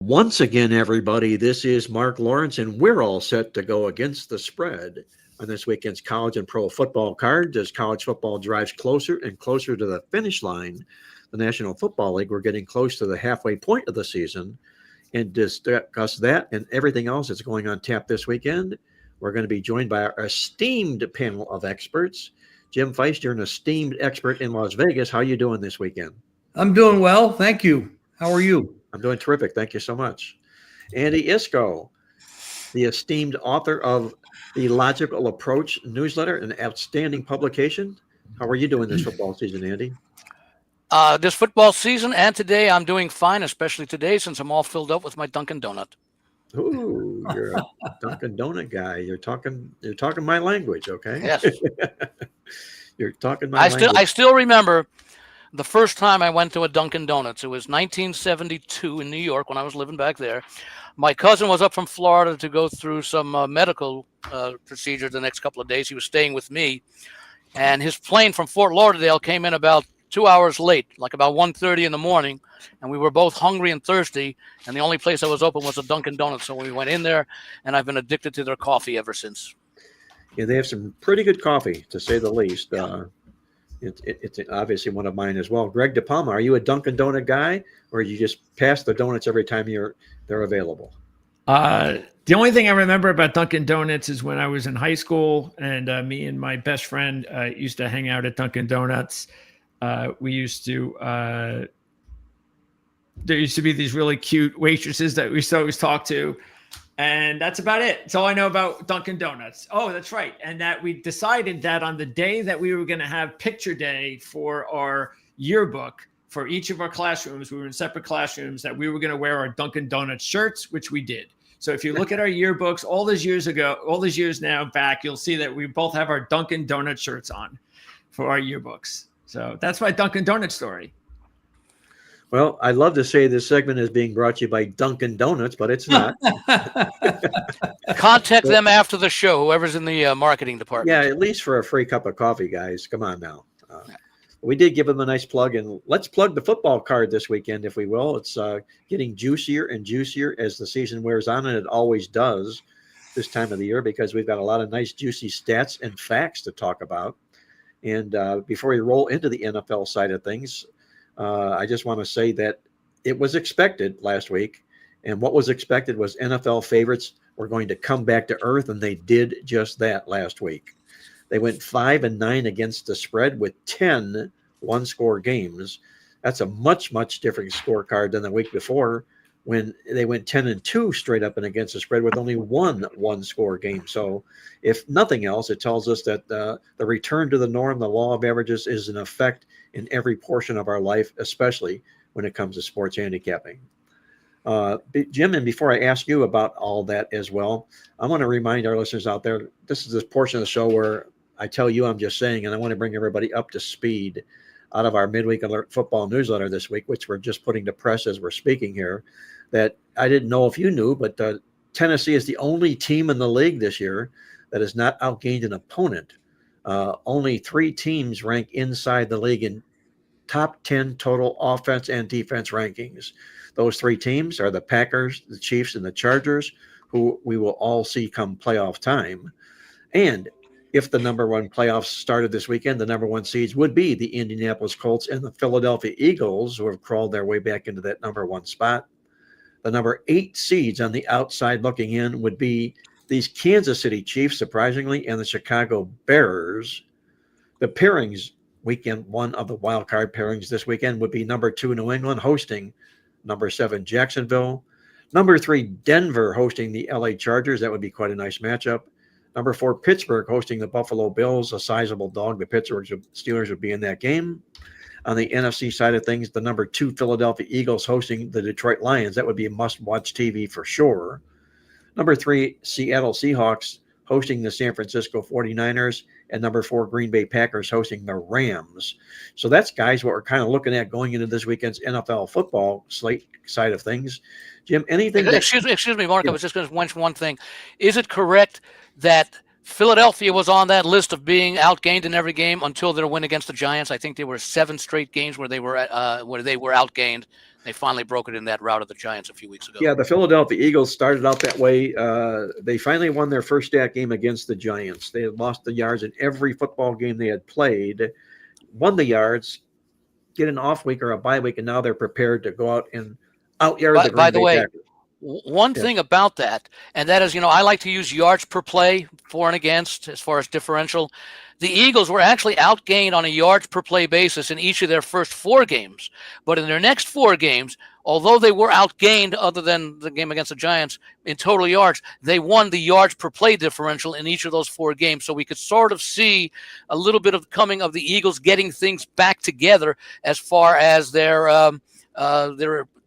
Once again, everybody, this is Mark Lawrence, and we're all set to go against the spread on this weekend's college and pro football card. As college football drives closer and closer to the finish line, the National Football League, we're getting close to the halfway point of the season. And to discuss that and everything else that's going on tap this weekend, we're going to be joined by our esteemed panel of experts. Jim Feist, you're an esteemed expert in Las Vegas. How are you doing this weekend? I'm doing well. Thank you. How are you? I'm doing terrific. Thank you so much. Andy Iskoe, the esteemed author of the Logical Approach newsletter, an outstanding publication. How are you doing this football season, Andy? This football season and today I'm doing fine, especially today since I'm all filled up with my Dunkin' Donut. Ooh, you're a Dunkin' Donut guy. You're talking my language, okay? Yes. You're talking my language. I still remember the first time I went to a Dunkin' Donuts. It was 1972 in New York when I was living back there. My cousin was up from Florida to go through some medical procedure the next couple of days. He was staying with me, and his plane from Fort Lauderdale came in about 2 hours late, like about 1:30 in the morning, and we were both hungry and thirsty, and the only place that was open was a Dunkin' Donuts, so we went in there, and I've been addicted to their coffee ever since. Yeah, they have some pretty good coffee, to say the least. Yeah. It's obviously one of mine as well. Greg DePalma, are you a Dunkin' Donut guy, or you just pass the donuts every time they're available? The only thing I remember about Dunkin' Donuts is when I was in high school, and me and my best friend used to hang out at Dunkin' Donuts. We used to there used to be these really cute waitresses that we used to always talk to, and that's about it. That's all I know about Dunkin' Donuts. Oh, that's right. And that we decided that on the day that we were going to have picture day for our yearbook for each of our classrooms, we were in separate classrooms, that we were going to wear our Dunkin' Donuts shirts, which we did. So if you look at our yearbooks all those years now back, you'll see that we both have our Dunkin' Donuts shirts on for our yearbooks. So that's my Dunkin' Donuts story. Well, I'd love to say this segment is being brought to you by Dunkin' Donuts, but it's not. Contact them after the show, whoever's in the marketing department. Yeah, at least for a free cup of coffee, guys. Come on now. We did give them a nice plug, and let's plug the football card this weekend, if we will. It's getting juicier and juicier as the season wears on, and it always does this time of the year, because we've got a lot of nice, juicy stats and facts to talk about. And before we roll into the NFL side of things, I just want to say that it was expected last week, and what was expected was NFL favorites were going to come back to earth, and they did just that last week. They went 5-9 against the spread with 10 one-score games. That's a much, much different scorecard than the week before, when they went 10-2 straight up and against the spread with only one-score game. So if nothing else, it tells us that the return to the norm, the law of averages, is in effect in every portion of our life, especially when it comes to sports handicapping. Jim, and before I ask you about all that as well, I want to remind our listeners out there, this is this portion of the show where I tell you I'm just saying, and I want to bring everybody up to speed out of our midweek alert football newsletter this week, which we're just putting to press as we're speaking here, that I didn't know if you knew, but Tennessee is the only team in the league this year that has not outgained an opponent. Only 3 teams rank inside the league in top 10 total offense and defense rankings. Those 3 teams are the Packers, the Chiefs, and the Chargers, who we will all see come playoff time. And if the number 1 playoffs started this weekend, the number 1 seeds would be the Indianapolis Colts and the Philadelphia Eagles, who have crawled their way back into that number 1 spot. The number 8 seeds on the outside looking in would be these Kansas City Chiefs, surprisingly, and the Chicago Bears. The pairings, weekend 1 of the wild card pairings this weekend, would be number 2 New England hosting number 7 Jacksonville, number 3 Denver hosting the LA Chargers. That would be quite a nice matchup. Number 4 Pittsburgh hosting the Buffalo Bills, a sizable dog. The Pittsburgh Steelers would be in that game. On the NFC side of things, the number 2 Philadelphia Eagles hosting the Detroit Lions. That would be a must-watch TV for sure. Number 3 Seattle Seahawks hosting the San Francisco 49ers, and number 4 Green Bay Packers hosting the Rams. So that's, guys, what we're kind of looking at going into this weekend's NFL football slate side of things. Jim, anything? Excuse me, Mark. I was just going to mention one thing. Is it correct that Philadelphia was on that list of being outgained in every game until their win against the Giants? I think there were 7 straight games where they were outgained. They finally broke it in that rout of the Giants a few weeks ago. Yeah, the Philadelphia Eagles started out that way. They finally won their first stat game against the Giants. They had lost the yards in every football game they had played, won the yards, get an off week or a bye week, and now they're prepared to go out and out-yard the Green By the Bay way, Packers. one thing about that, and that is, I like to use yards per play for and against as far as differential. The Eagles were actually outgained on a yards per play basis in each of their first 4 games. But in their next 4 games, although they were outgained other than the game against the Giants in total yards, they won the yards per play differential in each of those 4 games. So we could sort of see a little bit of coming of the Eagles getting things back together as far as their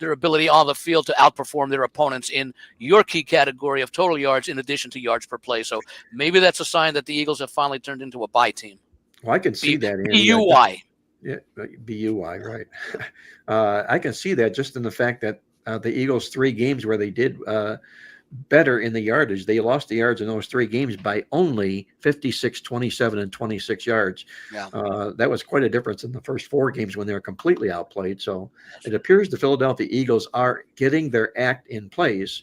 ability on the field to outperform their opponents in your key category of total yards in addition to yards per play. So maybe that's a sign that the Eagles have finally turned into a bye team. Well, I can see that. Andy. B-U-Y. Yeah, B-U-Y, right. I can see that just in the fact that the Eagles' 3 games where they did better in the yardage, they lost the yards in those 3 games by only 56, 27, and 26 yards. Yeah. That was quite a difference in the first 4 games when they were completely outplayed. So it appears the Philadelphia Eagles are getting their act in place.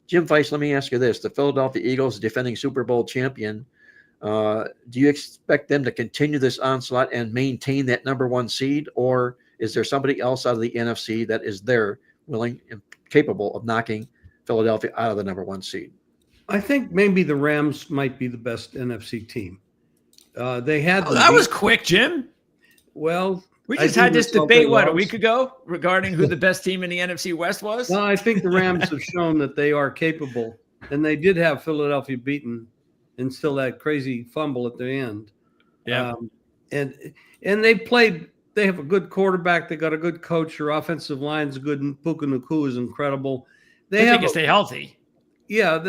Jim Weiss, let me ask you this. The Philadelphia Eagles, defending Super Bowl champion, do you expect them to continue this onslaught and maintain that number 1 seed, or is there somebody else out of the NFC that is there willing and capable of knocking Philadelphia out of the number 1 seed? I think maybe the Rams might be the best NFC team. They had that was quick, Jim. Well, we just had this debate a week ago regarding who the best team in the NFC West was. Well, I think the Rams have shown that they are capable, and they did have Philadelphia beaten, and still that crazy fumble at the end. Yeah, and they played. They have a good quarterback. They got a good coach. Their offensive line's good, and Puka Nacua is incredible. They have to stay healthy. Yeah,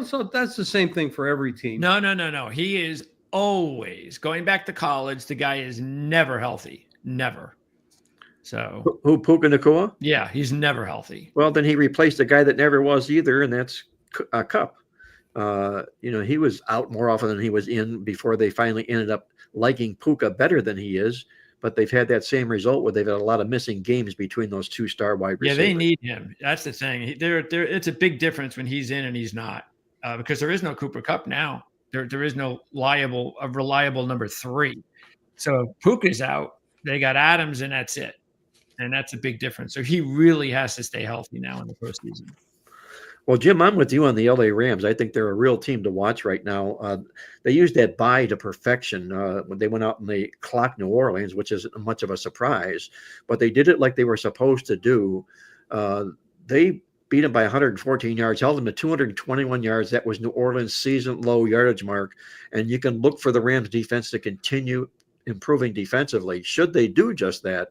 so that's the same thing for every team. No. He is always going back to college. The guy is never healthy, never. So who Puka Nacua? Yeah, he's never healthy. Well, then he replaced a guy that never was either, and that's Cup. He was out more often than he was in before they finally ended up liking Puka better than he is. But they've had that same result where they've had a lot of missing games between those 2 star wide receivers. Yeah, they need him. That's the thing. It's a big difference when he's in and he's not, because there is no Cooper Kupp now. There is no reliable number 3. So if Puka's out, they got Adams, and that's it. And that's a big difference. So he really has to stay healthy now in the postseason. Well, Jim, I'm with you on the LA Rams. I think they're a real team to watch right now. They used that bye to perfection when they went out and they clocked New Orleans, which isn't much of a surprise, but they did it like they were supposed to do. They beat them by 114 yards, held them to 221 yards. That was New Orleans' season low yardage mark. And you can look for the Rams defense to continue improving defensively. Should they do just that,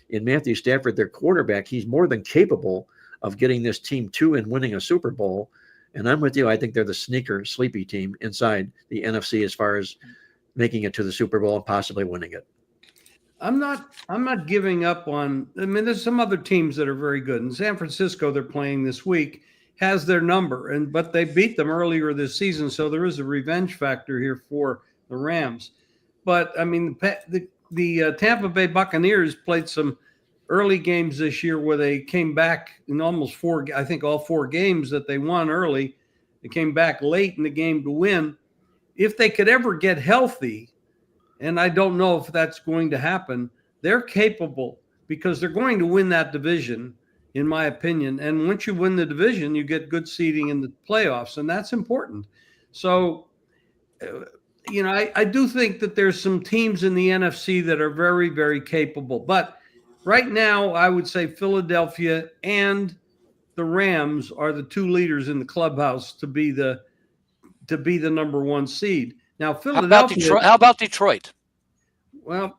in Matthew Stafford, their quarterback, he's more than capable of getting this team to and winning a Super Bowl. And I'm with you. I think they're the sleepy team inside the NFC as far as making it to the Super Bowl and possibly winning it. I'm not giving up on. I mean, there's some other teams that are very good. In San Francisco, they're playing this week, has their number, but they beat them earlier this season, so there is a revenge factor here for the Rams. But I mean, the Tampa Bay Buccaneers played some early games this year where they came back in almost 4, I think all 4 games that they won early. They came back late in the game to win. If they could ever get healthy, and I don't know if that's going to happen, they're capable because they're going to win that division, in my opinion. And once you win the division, you get good seeding in the playoffs, and that's important. So, I do think that there's some teams in the NFC that are very, very capable. But right now, I would say Philadelphia and the Rams are the 2 leaders in the clubhouse to be the number 1 seed. Now, Philadelphia. How about Detroit? Well,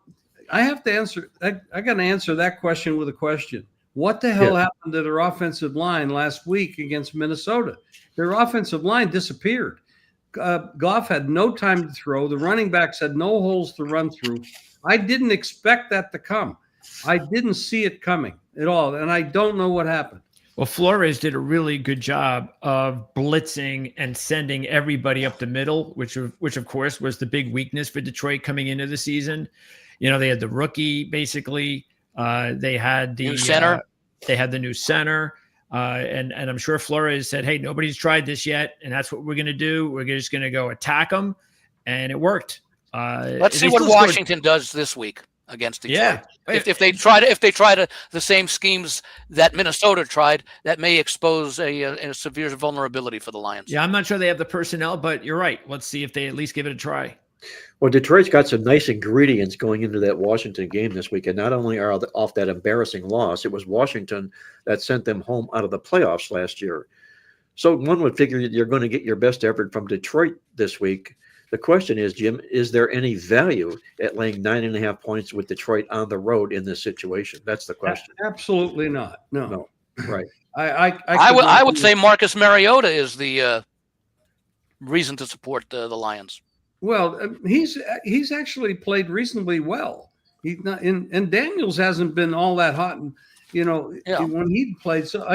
I have to answer. I got to answer that question with a question. What the hell happened to their offensive line last week against Minnesota? Their offensive line disappeared. Goff had no time to throw. The running backs had no holes to run through. I didn't expect that to come. I didn't see it coming at all, and I don't know what happened. Well, Flores did a really good job of blitzing and sending everybody up the middle, which of course was the big weakness for Detroit coming into the season. They had the rookie basically. They had the new center. They had the new center. And I'm sure Flores said, hey, nobody's tried this yet. And that's what we're going to do. We're just going to go attack them. And it worked. Let's see what Washington does this week against Detroit. Yeah. If they try the same schemes that Minnesota tried, that may expose a severe vulnerability for the Lions. Yeah, I'm not sure they have the personnel, but you're right. Let's see if they at least give it a try. Well, Detroit's got some nice ingredients going into that Washington game this weekend. Not only are they off that embarrassing loss, it was Washington that sent them home out of the playoffs last year. So one would figure you're going to get your best effort from Detroit this week. The question is, Jim, is there any value at laying 9.5 points with Detroit on the road in this situation? That's the question. Absolutely not. No. Right. I would say Marcus Mariota is the reason to support the Lions. Well, he's actually played reasonably well. He's not, and Daniels hasn't been all that hot, when he played. So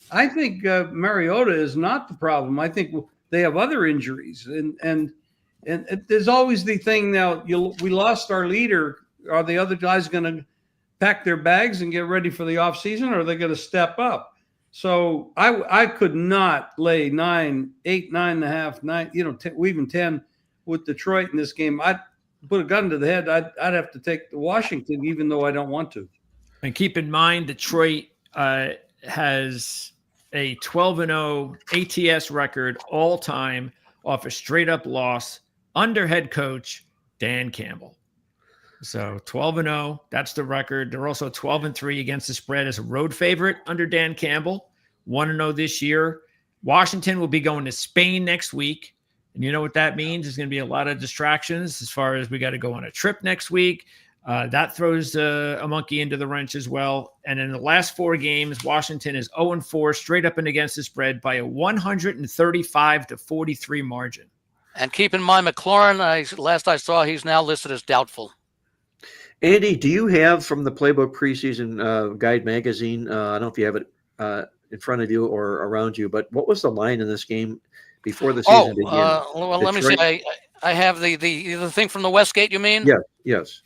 I think Mariota is not the problem. I think they have other injuries, and there's always the thing now. We lost our leader. Are the other guys going to pack their bags and get ready for the off season, or are they going to step up? So I could not lay 9, 8, 9.5, 9, 10, even 10 with Detroit in this game. I'd put a gun to the head. I'd have to take the Washington, even though I don't want to. And keep in mind, Detroit has a 12-0 ATS record all time off a straight up loss under head coach Dan Campbell. So 12-0, that's the record. They're also 12-3 against the spread as a road favorite under Dan Campbell. 1-0 this year. Washington will be going to Spain next week. And you know what that means? There's going to be a lot of distractions as far as we got to go on a trip next week. That throws a monkey into the wrench as well. And in the last 4 games, Washington is 0-4 straight up and against the spread by a 135-43 margin. And keep in mind, McLaurin, last I saw, he's now listed as doubtful. Andy, do you have from the Playbook preseason guide magazine? I don't know if you have it in front of you or around you, but what was the line in this game before the season began? Well, let me see. I have the thing from the Westgate, you mean? Yeah, yes.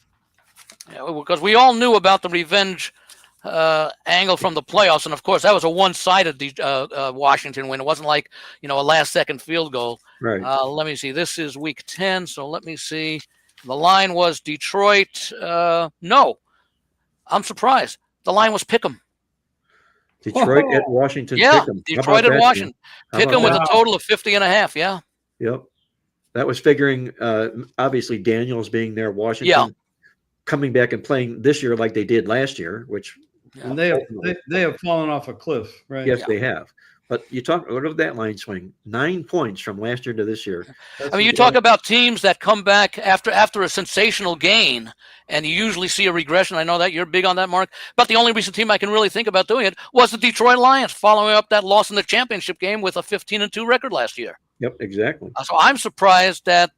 Yeah, because we all knew about the revenge angle from the playoffs, and of course that was a one-sided Washington win. It wasn't like a last-second field goal. Right. Let me see. This is week 10, so let me see. The line was Detroit. No, I'm surprised. The line was Pick'em. Detroit at Washington. Yeah, Pick'em. Detroit at Washington. Pick'em with a total of 50.5. Yeah. Yep. That was figuring, obviously, Daniels being there, Washington coming back and playing this year like they did last year, which and they have fallen off a cliff, right? Yes, they have. But look at that line swing. 9 points from last year to this year. You talk about teams that come back after a sensational gain, and you usually see a regression. I know that you're big on that, Mark. But the only recent team I can really think about doing it was the Detroit Lions, following up that loss in the championship game with a 15-2 record last year. Yep, exactly. So I'm surprised that,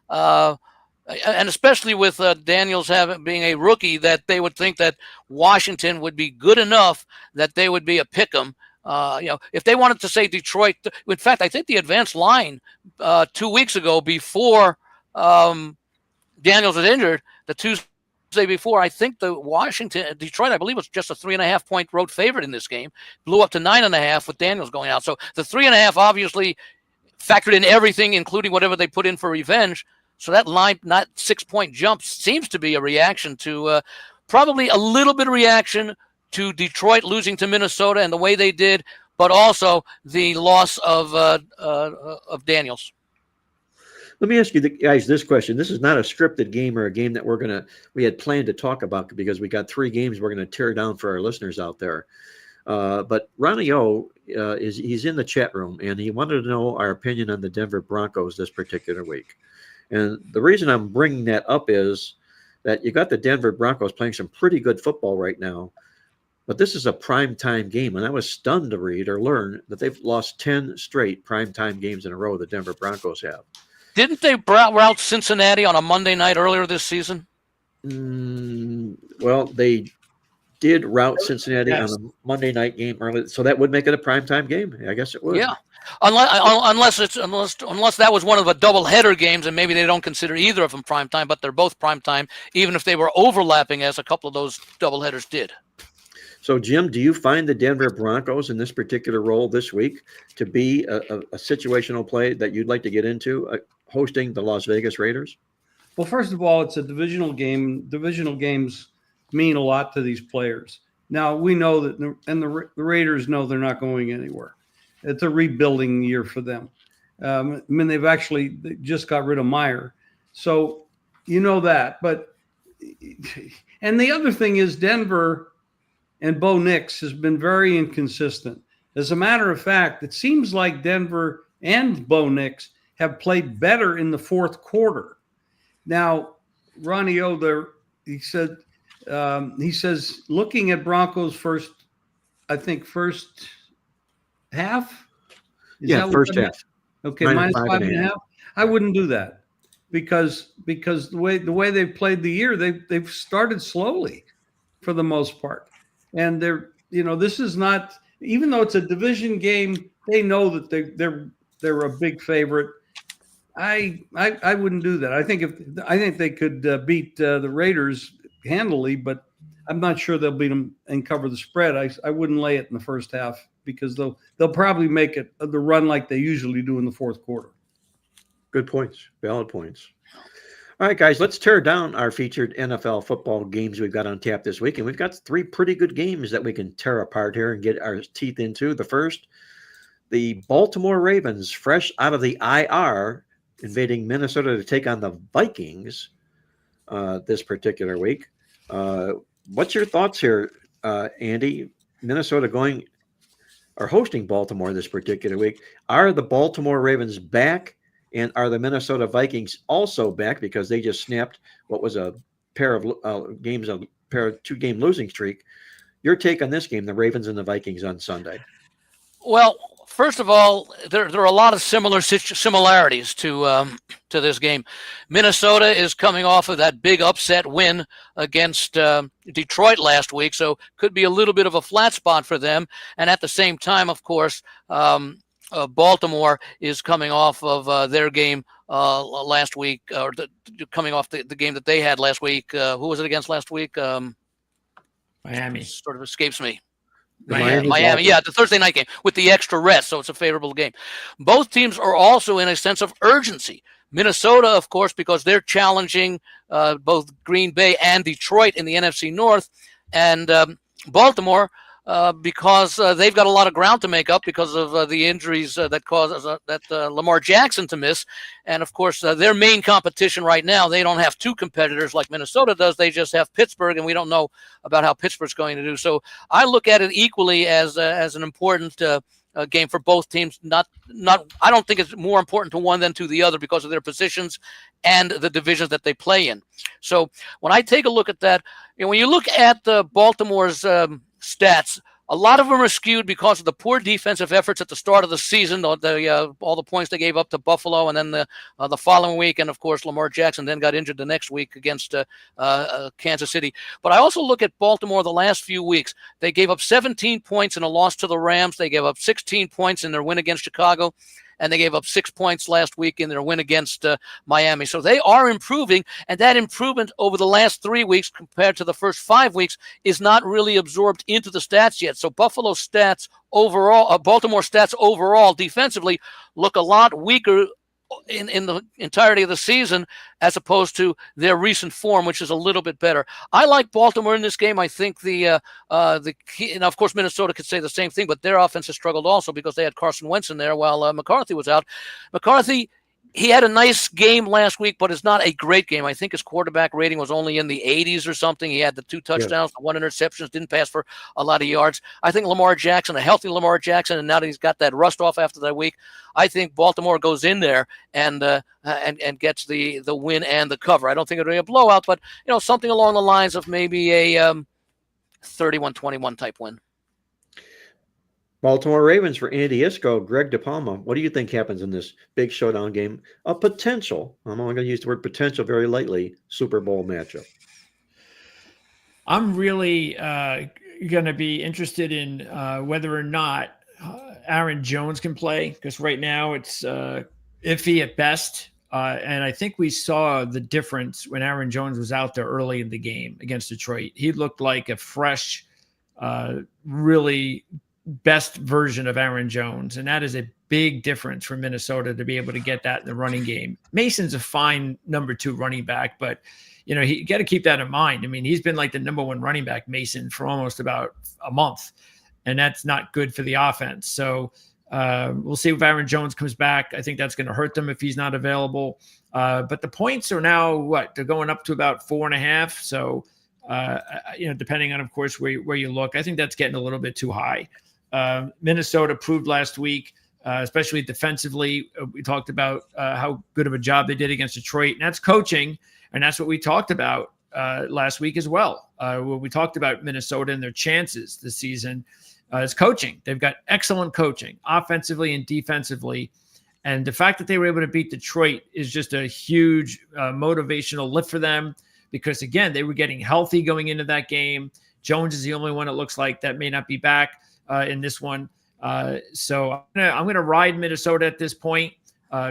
and especially with Daniels being a rookie, that they would think that Washington would be good enough that they would be a pick'em. If they wanted to say Detroit, in fact, I think the advanced line 2 weeks ago before Daniels was injured, the Tuesday before, I think Detroit, I believe, was just a 3.5 point road favorite in this game, blew up to 9.5 with Daniels going out. So the 3.5 obviously factored in everything, including whatever they put in for revenge. So that line, not 6 point jump, seems to be a reaction to probably a little bit of reaction to Detroit losing to Minnesota and the way they did, but also the loss of Daniels. Let me ask you guys this question. This is not a scripted game or a game that we had planned to talk about because we got 3 games we're going to tear down for our listeners out there. But Ronnie O, he's in the chat room, and he wanted to know our opinion on the Denver Broncos this particular week. And the reason I'm bringing that up is that you got the Denver Broncos playing some pretty good football right now. But this is a primetime game, and I was stunned to read or learn that they've lost 10 straight primetime games in a row, the Denver Broncos have. Didn't they rout Cincinnati on a Monday night earlier this season? Well, they did rout Cincinnati on a Monday night game early, so that would make it a primetime game. I guess it would. Yeah, unless that was one of the doubleheader games, and maybe they don't consider either of them primetime, but they're both primetime, even if they were overlapping, as a couple of those doubleheaders did. So, Jim, do you find the Denver Broncos in this particular role this week to be a situational play that you'd like to get into, hosting the Las Vegas Raiders? Well, first of all, it's a divisional game. Divisional games mean a lot to these players. Now, we know that, the Raiders know they're not going anywhere. It's a rebuilding year for them. I mean, they just got rid of Meyer. So you know that. And the other thing is Denver and Bo Nix has been very inconsistent. As a matter of fact, it seems like Denver and Bo Nix have played better in the fourth quarter. Now, Ronnie O, he says, looking at Broncos first half. First half. Okay, minus 5.5. I wouldn't do that because the way they've played the year, they've started slowly for the most part, and this is not, even though it's a division game, they know that they're a big favorite. I wouldn't do that. I think they could beat the Raiders handily, but I'm not sure they'll beat them and cover the spread. I wouldn't lay it in the first half because they'll probably make it the run like they usually do in the fourth quarter. Good points. Valid points. All right, guys, let's tear down our featured NFL football games we've got on tap this week. And we've got 3 pretty good games that we can tear apart here and get our teeth into. The first, the Baltimore Ravens, fresh out of the IR, invading Minnesota to take on the Vikings this particular week. What's your thoughts here, Andy? Minnesota hosting Baltimore this particular week. Are the Baltimore Ravens back, and are the Minnesota Vikings also back because they just snapped what was a pair of 2-game losing streak? Your take on this game, the Ravens and the Vikings on Sunday? Well, first of all, there are a lot of similarities to this game. Minnesota is coming off of that big upset win against Detroit last week, so could be a little bit of a flat spot for them. And at the same time, of course, Baltimore is coming off of their game last week, or coming off the game that they had last week. Who was it against last week? Miami. Sort of escapes me. Miami, yeah, the Thursday night game with the extra rest, so it's a favorable game. Both teams are also in a sense of urgency. Minnesota, of course, because they're challenging both Green Bay and Detroit in the NFC North, and Baltimore because they've got a lot of ground to make up because of the injuries that caused Lamar Jackson to miss. And, of course, their main competition right now, they don't have 2 competitors like Minnesota does. They just have Pittsburgh, and we don't know about how Pittsburgh's going to do. So I look at it equally as an important game for both teams. I don't think it's more important to one than to the other because of their positions and the divisions that they play in. So when I take a look at that, when you look at Baltimore's stats, a lot of them are skewed because of the poor defensive efforts at the start of the season, all the points they gave up to Buffalo, and then the following week, and of course Lamar Jackson then got injured the next week against Kansas City. But I also look at Baltimore the last few weeks. They gave up 17 points in a loss to the Rams. They gave up 16 points in their win against Chicago, and they gave up 6 points last week in their win against Miami. So they are improving, and that improvement over the last 3 weeks compared to the first 5 weeks is not really absorbed into the stats yet. So Baltimore stats overall defensively look a lot weaker in the entirety of the season as opposed to their recent form, which is a little bit better. I like Baltimore in this game. I think the key, and of course Minnesota could say the same thing, but their offense has struggled also because they had Carson Wentz in there while McCarthy was out. McCarthy, he had a nice game last week, but it's not a great game. I think his quarterback rating was only in the 80s or something. He had the 2 touchdowns, the 1 interception, didn't pass for a lot of yards. I think Lamar Jackson, a healthy Lamar Jackson, and now that he's got that rust off after that week, I think Baltimore goes in there and gets the win and the cover. I don't think it'll be a blowout, but something along the lines of maybe a 31-21 type win. Baltimore Ravens for Andy Isco, Greg DePalma. What do you think happens in this big showdown game? A potential, I'm only going to use the word potential very lightly, Super Bowl matchup. I'm really going to be interested in whether or not Aaron Jones can play, because right now it's iffy at best. And I think we saw the difference when Aaron Jones was out there early in the game against Detroit. He looked like a fresh really best version of Aaron Jones. And that is a big difference for Minnesota to be able to get that in the running game. Mason's a fine number 2 running back, but you got to keep that in mind. I mean, he's been like the number 1 running back, Mason, for almost about a month, and that's not good for the offense. So we'll see if Aaron Jones comes back. I think that's going to hurt them if he's not available. But the points are now they're going up to about 4.5. So, depending on, of course, where you look, I think that's getting a little bit too high. Minnesota proved last week, especially defensively. We talked about how good of a job they did against Detroit, and that's coaching. And that's what we talked about last week as well. When we talked about Minnesota and their chances this season is coaching. They've got excellent coaching, offensively and defensively. And the fact that they were able to beat Detroit is just a huge motivational lift for them because, again, they were getting healthy going into that game. Jones is the only one it looks like that may not be back in this one. So I'm going to ride Minnesota at this point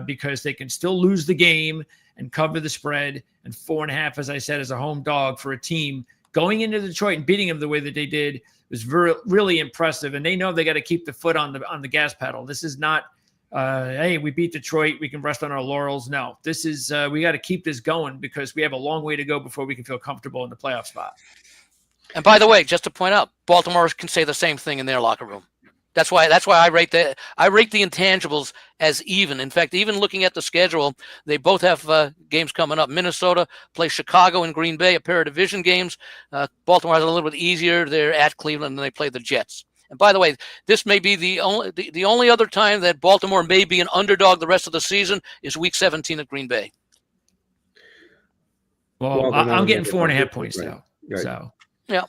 because they can still lose the game and cover the spread. And 4.5, as I said, as a home dog for a team going into Detroit and beating them the way that they did was really impressive. And they know they got to keep the foot on the gas pedal. This is not, hey, we beat Detroit, we can rest on our laurels. No, this is we got to keep this going because we have a long way to go before we can feel comfortable in the playoff spot. And by the way, just to point out, Baltimore can say the same thing in their locker room. That's why I rate the intangibles as even. In fact, even looking at the schedule, they both have games coming up. Minnesota plays Chicago and Green Bay, a pair of division games. Baltimore has a little bit easier. They're at Cleveland and they play the Jets. And by the way, this may be the only other time that Baltimore may be an underdog the rest of the season is Week 17 at Green Bay. Well, I'm getting 4.5 points though. Right. So yeah.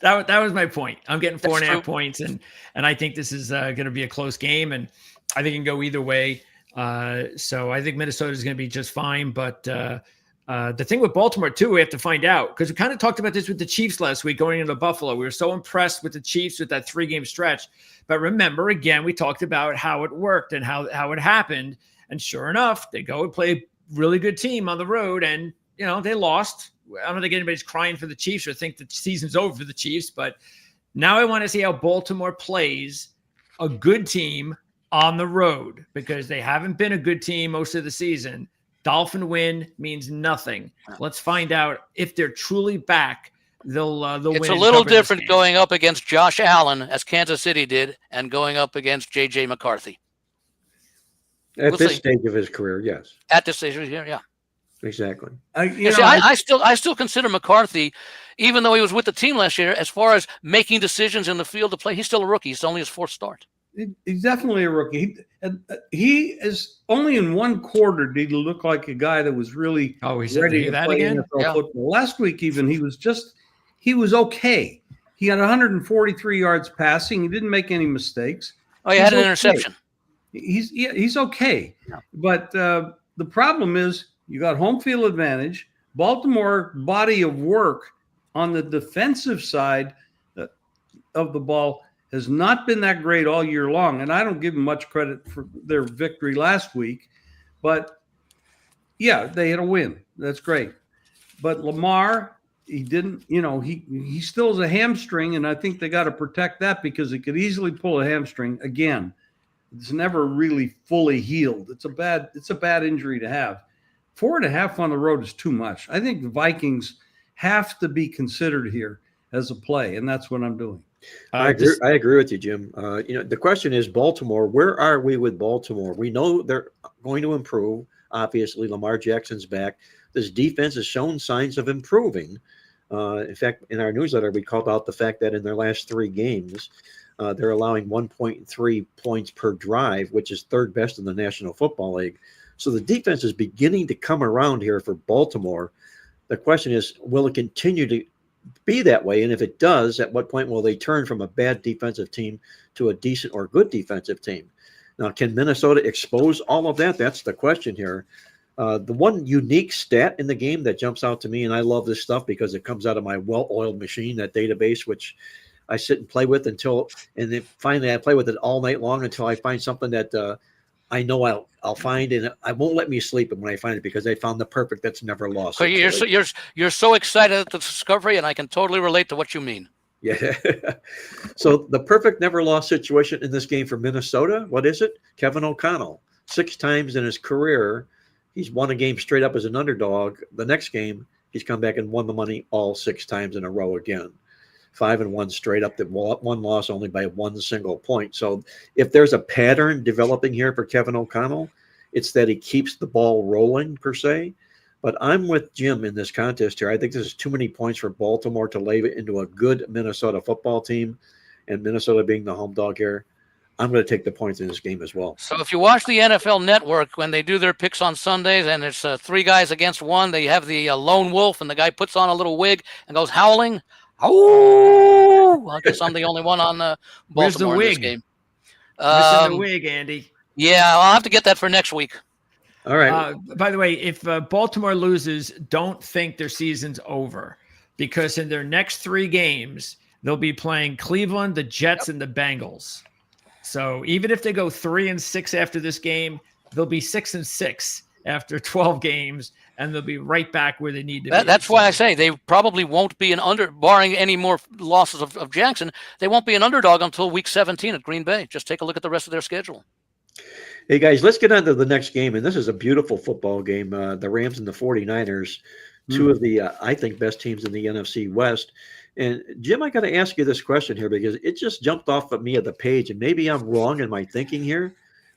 that was my point. I'm getting 4.5 points, and I think this is going to be a close game, and I think it can go either way. So I think Minnesota is going to be just fine. But the thing with Baltimore too, we have to find out because we kind of talked about this with the Chiefs last week going into Buffalo. We were so impressed with the Chiefs with that 3-game stretch, but remember again we talked about how it worked and how it happened, and sure enough, they go and play a really good team on the road, and they lost. I don't think anybody's crying for the Chiefs or think the season's over for the Chiefs, but now I want to see how Baltimore plays a good team on the road because they haven't been a good team most of the season. Dolphin win means nothing. Let's find out if they're truly back. They'll win. It's a little different going up against Josh Allen as Kansas City did and going up against J.J. McCarthy. At this stage of his career, yes. At this stage of his career, yeah. Exactly. I still consider McCarthy, even though he was with the team last year, as far as making decisions in the field to play, he's still a rookie. It's only his 4th start. He's definitely a rookie. He is only in one quarter did he look like a guy that was really ready to play NFL football. Last week, even he was okay. He had 143 yards passing. He didn't make any mistakes. Oh, he had an interception. He's okay. Yeah. But the problem is, you got home field advantage. Baltimore body of work on the defensive side of the ball has not been that great all year long. And I don't give them much credit for their victory last week. But, yeah, they had a win. That's great. But Lamar, he didn't, he still has a hamstring, and I think they got to protect that because he could easily pull a hamstring again. It's never really fully healed. It's a bad injury to have. 4.5 on the road is too much. I think the Vikings have to be considered here as a play, and that's what I'm doing. I agree with you, Jim. The question is Baltimore. Where are we with Baltimore? We know they're going to improve. Obviously, Lamar Jackson's back. This defense has shown signs of improving. In fact, in our newsletter, we called out the fact that in their last 3 games, they're allowing 1.3 points per drive, which is 3rd best in the National Football League. So the defense is beginning to come around here for Baltimore. The question is, will it continue to be that way? And if it does, at what point will they turn from a bad defensive team to a decent or good defensive team? Now, can Minnesota expose all of that? That's the question here. The one unique stat in the game that jumps out to me, and I love this stuff because it comes out of my well-oiled machine, that database, which I sit and play with and then finally I play with it all night long until I find something that I know I'll find, and I won't let me sleep when I find it because I found the perfect that's never lost. So you're so excited at the discovery, and I can totally relate to what you mean. Yeah. So the perfect never lost situation in this game for Minnesota, what is it? Kevin O'Connell. 6 times in his career, he's won a game straight up as an underdog. The next game, he's come back and won the money all 6 times in a row again. 5-1 straight up. That one loss only by 1 single point. So if there's a pattern developing here for Kevin O'Connell, it's that he keeps the ball rolling per se. But I'm with Jim in this contest here. I think this is too many points for Baltimore to lay it into a good Minnesota football team, and Minnesota being the home dog here. I'm going to take the points in this game as well. So if you watch the NFL Network, when they do their picks on Sundays and it's 3 guys against 1, they have the lone wolf, and the guy puts on a little wig and goes howling. Oh, I guess I'm the only one on Where's the Baltimore in this wig? game. Missing the wig, Andy. Yeah, I'll have to get that for next week. All right. By the way, if Baltimore loses, don't think their season's over, because in their next 3 games, they'll be playing Cleveland, the Jets, and the Bengals. So even if they go 3-6 after this game, they'll be 6-6 after 12 games, and they'll be right back where they need to be. That's why I say they probably won't be barring any more losses of Jackson, they won't be an underdog until week 17 at Green Bay. Just take a look at the rest of their schedule. Hey, guys, let's get on to the next game. And this is a beautiful football game. The Rams and the 49ers, 2 of the, I think, best teams in the NFC West. And, Jim, I got to ask you this question here because it just jumped off at me at the page. And maybe I'm wrong in my thinking here.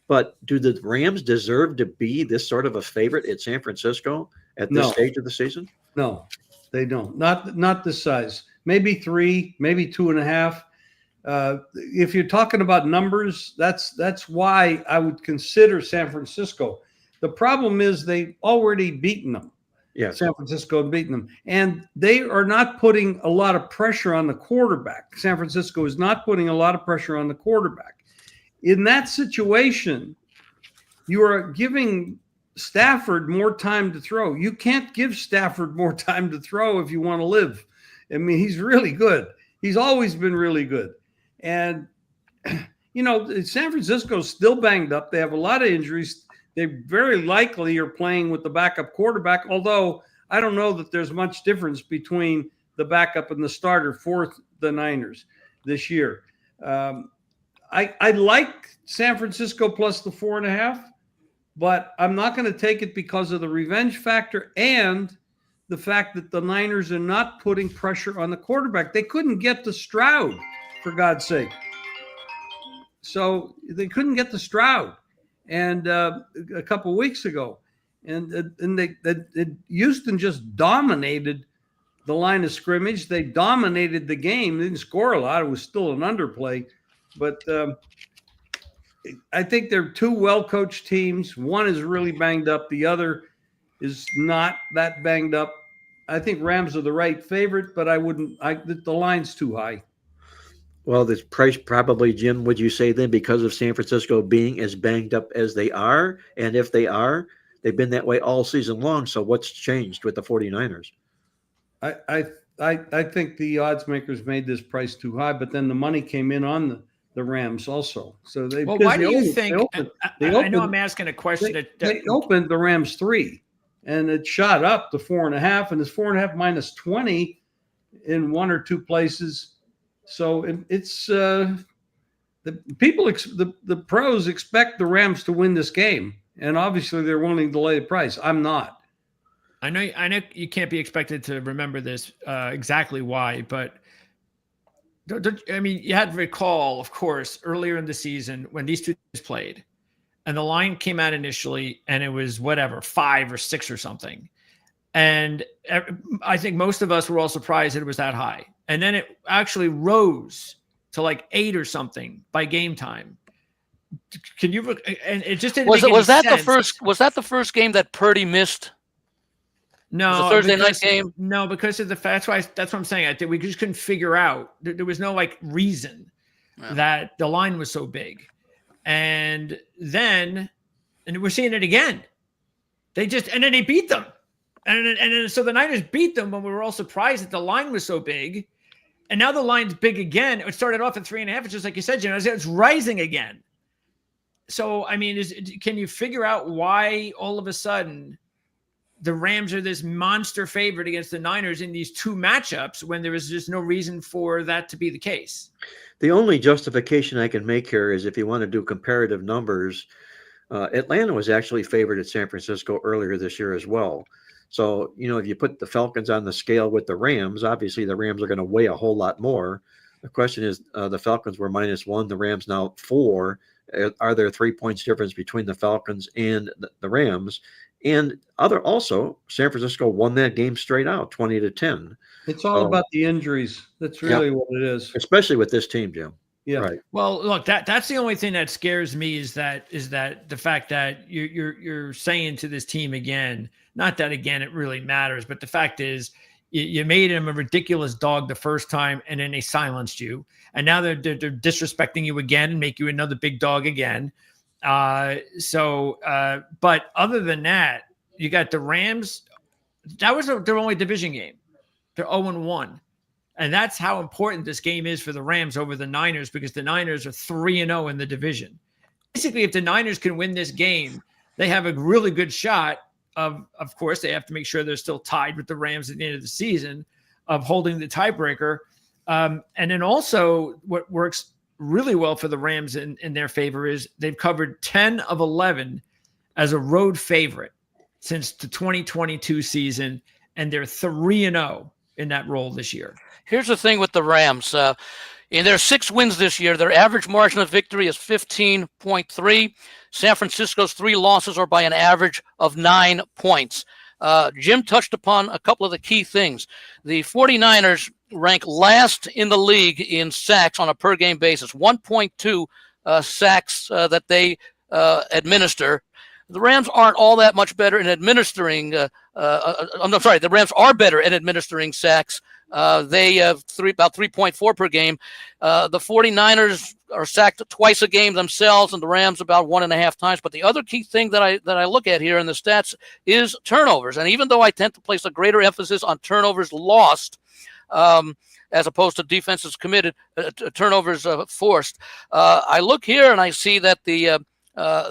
But do the Rams deserve to be this sort of a favorite at San Francisco at this stage of the season? No, they don't. Not this size. Maybe 3, maybe 2.5. If you're talking about numbers, that's why I would consider San Francisco. The problem is they've already beaten them. Yes. San Francisco had beaten them. And they are not putting a lot of pressure on the quarterback. San Francisco is not putting a lot of pressure on the quarterback. In that situation, you are giving Stafford more time to throw. You can't give Stafford more time to throw if you want to live. I mean, he's really good. He's always been really good. And, San Francisco's still banged up. They have a lot of injuries. They very likely are playing with the backup quarterback, although I don't know that there's much difference between the backup and the starter for the Niners this year. I like San Francisco plus the 4.5, but I'm not going to take it because of the revenge factor and the fact that the Niners are not putting pressure on the quarterback. They couldn't get to Stroud, for God's sake. So they couldn't get to Stroud, and a couple weeks ago, and Houston just dominated the line of scrimmage. They dominated the game. They didn't score a lot. It was still an underplay, but I think they're 2 well-coached teams. One is really banged up. The other is not that banged up. I think Rams are the right favorite, but the line's too high. Well, this price probably, Jim, would you say then because of San Francisco being as banged up as they are? And if they are, they've been that way all season long. So what's changed with the 49ers? I think the odds makers made this price too high, but then the money came in on the Rams also. So why do you think? I know I'm asking a question. They opened the Rams 3, and it shot up to 4.5, and it's 4.5 minus 20 in 1 or 2 places. So it's the pros expect the Rams to win this game, and obviously they're willing to lay the price. I'm not. I know you can't be expected to remember this exactly why, but I mean, you had to recall, of course, earlier in the season when these 2 teams played, and the line came out initially, and it was 5 or 6 or something, and I think most of us were all surprised that it was that high. And then it actually rose to 8 or something by game time. Can you? And it just didn't. Was that the first? Was that the first game that Purdy missed? No, the Thursday night game. No, because of the fact. That's what I'm saying. I think we just couldn't figure out. There was no reason that the line was so big, and we're seeing it again. And then they beat them. And so the Niners beat them when we were all surprised that the line was so big. And now the line's big again. It started off at 3.5. It's just like you said, Jim, it's rising again. So, I mean, can you figure out why all of a sudden the Rams are this monster favorite against the Niners in these two matchups when there is just no reason for that to be the case. The only justification I can make here is if you want to do comparative numbers, Atlanta was actually favored at San Francisco earlier this year as well. So, if you put the Falcons on the scale with the Rams, obviously the Rams are going to weigh a whole lot more. The question is, the Falcons were -1, the Rams now 4. Are there 3 points difference between the Falcons and the Rams? And also, San Francisco won that game straight out, 20-10. It's all about the injuries. That's really what it is. Especially with this team, Jim. Yeah. Right. Well, look, that's the only thing that scares me is that the fact that you're saying to this team again, not that again it really matters, but the fact is you made him a ridiculous dog the first time and then they silenced you, and now they're disrespecting you again and make you another big dog again. But other than that, you got the Rams. That was their only division game. They're 0-1. And that's how important this game is for the Rams over the Niners, because the Niners are 3-0 in the division. Basically, if the Niners can win this game, they have a really good shot of course, they have to make sure they're still tied with the Rams at the end of the season, of holding the tiebreaker. And then also what works really well for the Rams in their favor is they've covered 10 of 11 as a road favorite since the 2022 season, and they're 3-0 in that role this year. Here's the thing with the Rams. In their 6 wins this year, their average margin of victory is 15.3. San Francisco's 3 losses are by an average of 9 points. Jim touched upon a couple of the key things. The 49ers rank last in the league in sacks on a per-game basis, 1.2 sacks that they administer. The Rams aren't all that much better in administering. The Rams are better at administering sacks. They have about 3.4 per game. The 49ers are sacked twice a game themselves, and the Rams about 1.5 times. But the other key thing that I look at here in the stats is turnovers. And even though I tend to place a greater emphasis on turnovers lost, as opposed to defenses committed, turnovers forced, I look here and I see that the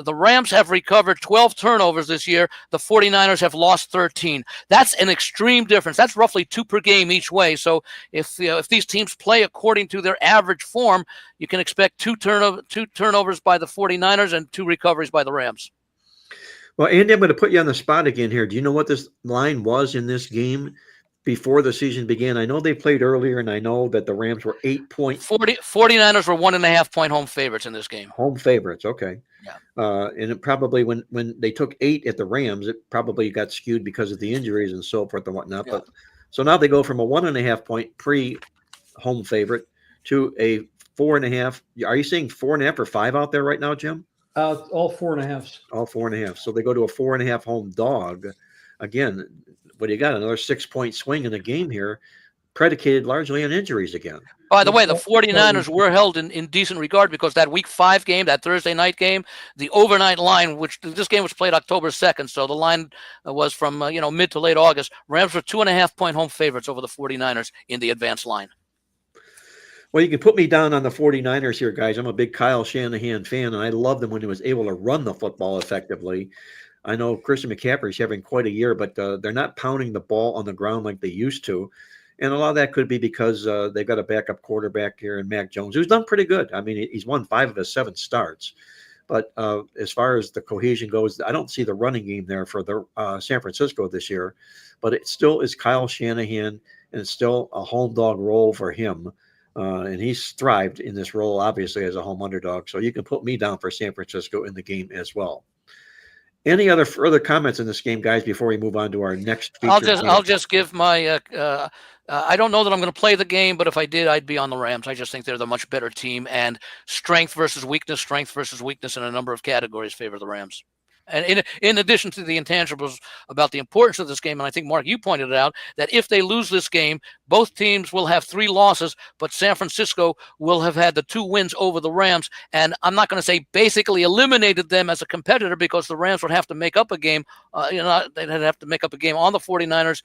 Rams have recovered 12 turnovers this year. The 49ers have lost 13. That's an extreme difference. That's roughly 2 per game each way. So if these teams play according to their average form, you can expect 2 turnovers by the 49ers and 2 recoveries by the Rams. Well, Andy, I'm going to put you on the spot again here. Do you know what this line was in this game before the season began? I know they played earlier, and I know that the Rams were 49ers were 1.5 point home favorites in this game. Home favorites, okay. Yeah. And it probably when they took 8 at the Rams, it probably got skewed because of the injuries and so forth and whatnot. Yeah. But so now they go from a 1.5 point pre-home favorite to a 4.5. Are you saying 4.5 or 5 out there right now, Jim? All 4.5s. All 4.5. So they go to a 4.5 home dog. Again, what do you got? Another 6-point swing in the game here, predicated largely on injuries again. By the way, the 49ers were held in decent regard because that Week 5 game, that Thursday night game, the overnight line, which this game was played October 2nd, so the line was from mid to late August. Rams were 2.5 point home favorites over the 49ers in the advanced line. Well, you can put me down on the 49ers here, guys. I'm a big Kyle Shanahan fan, and I love them when he was able to run the football effectively. I know Christian McCaffrey's having quite a year, but they're not pounding the ball on the ground like they used to. And a lot of that could be because they've got a backup quarterback here in Mac Jones, who's done pretty good. I mean, he's won 5 of his 7 starts. But as far as the cohesion goes, I don't see the running game there for the San Francisco this year. But it still is Kyle Shanahan, and it's still a home dog role for him. And he's thrived in this role, obviously, as a home underdog. So you can put me down for San Francisco in the game as well. Any other further comments in this game, guys, before we move on to our next feature? I'll just give my I don't know that I'm going to play the game, but if I did, I'd be on the Rams. I just think they're the much better team, and strength versus weakness in a number of categories favor the Rams. And in addition to the intangibles about the importance of this game, and I think, Mark, you pointed out that if they lose this game, both teams will have 3 losses, but San Francisco will have had the 2 wins over the Rams. And I'm not going to say basically eliminated them as a competitor, because the Rams would have to make up a game. They'd have to make up a game on the 49ers.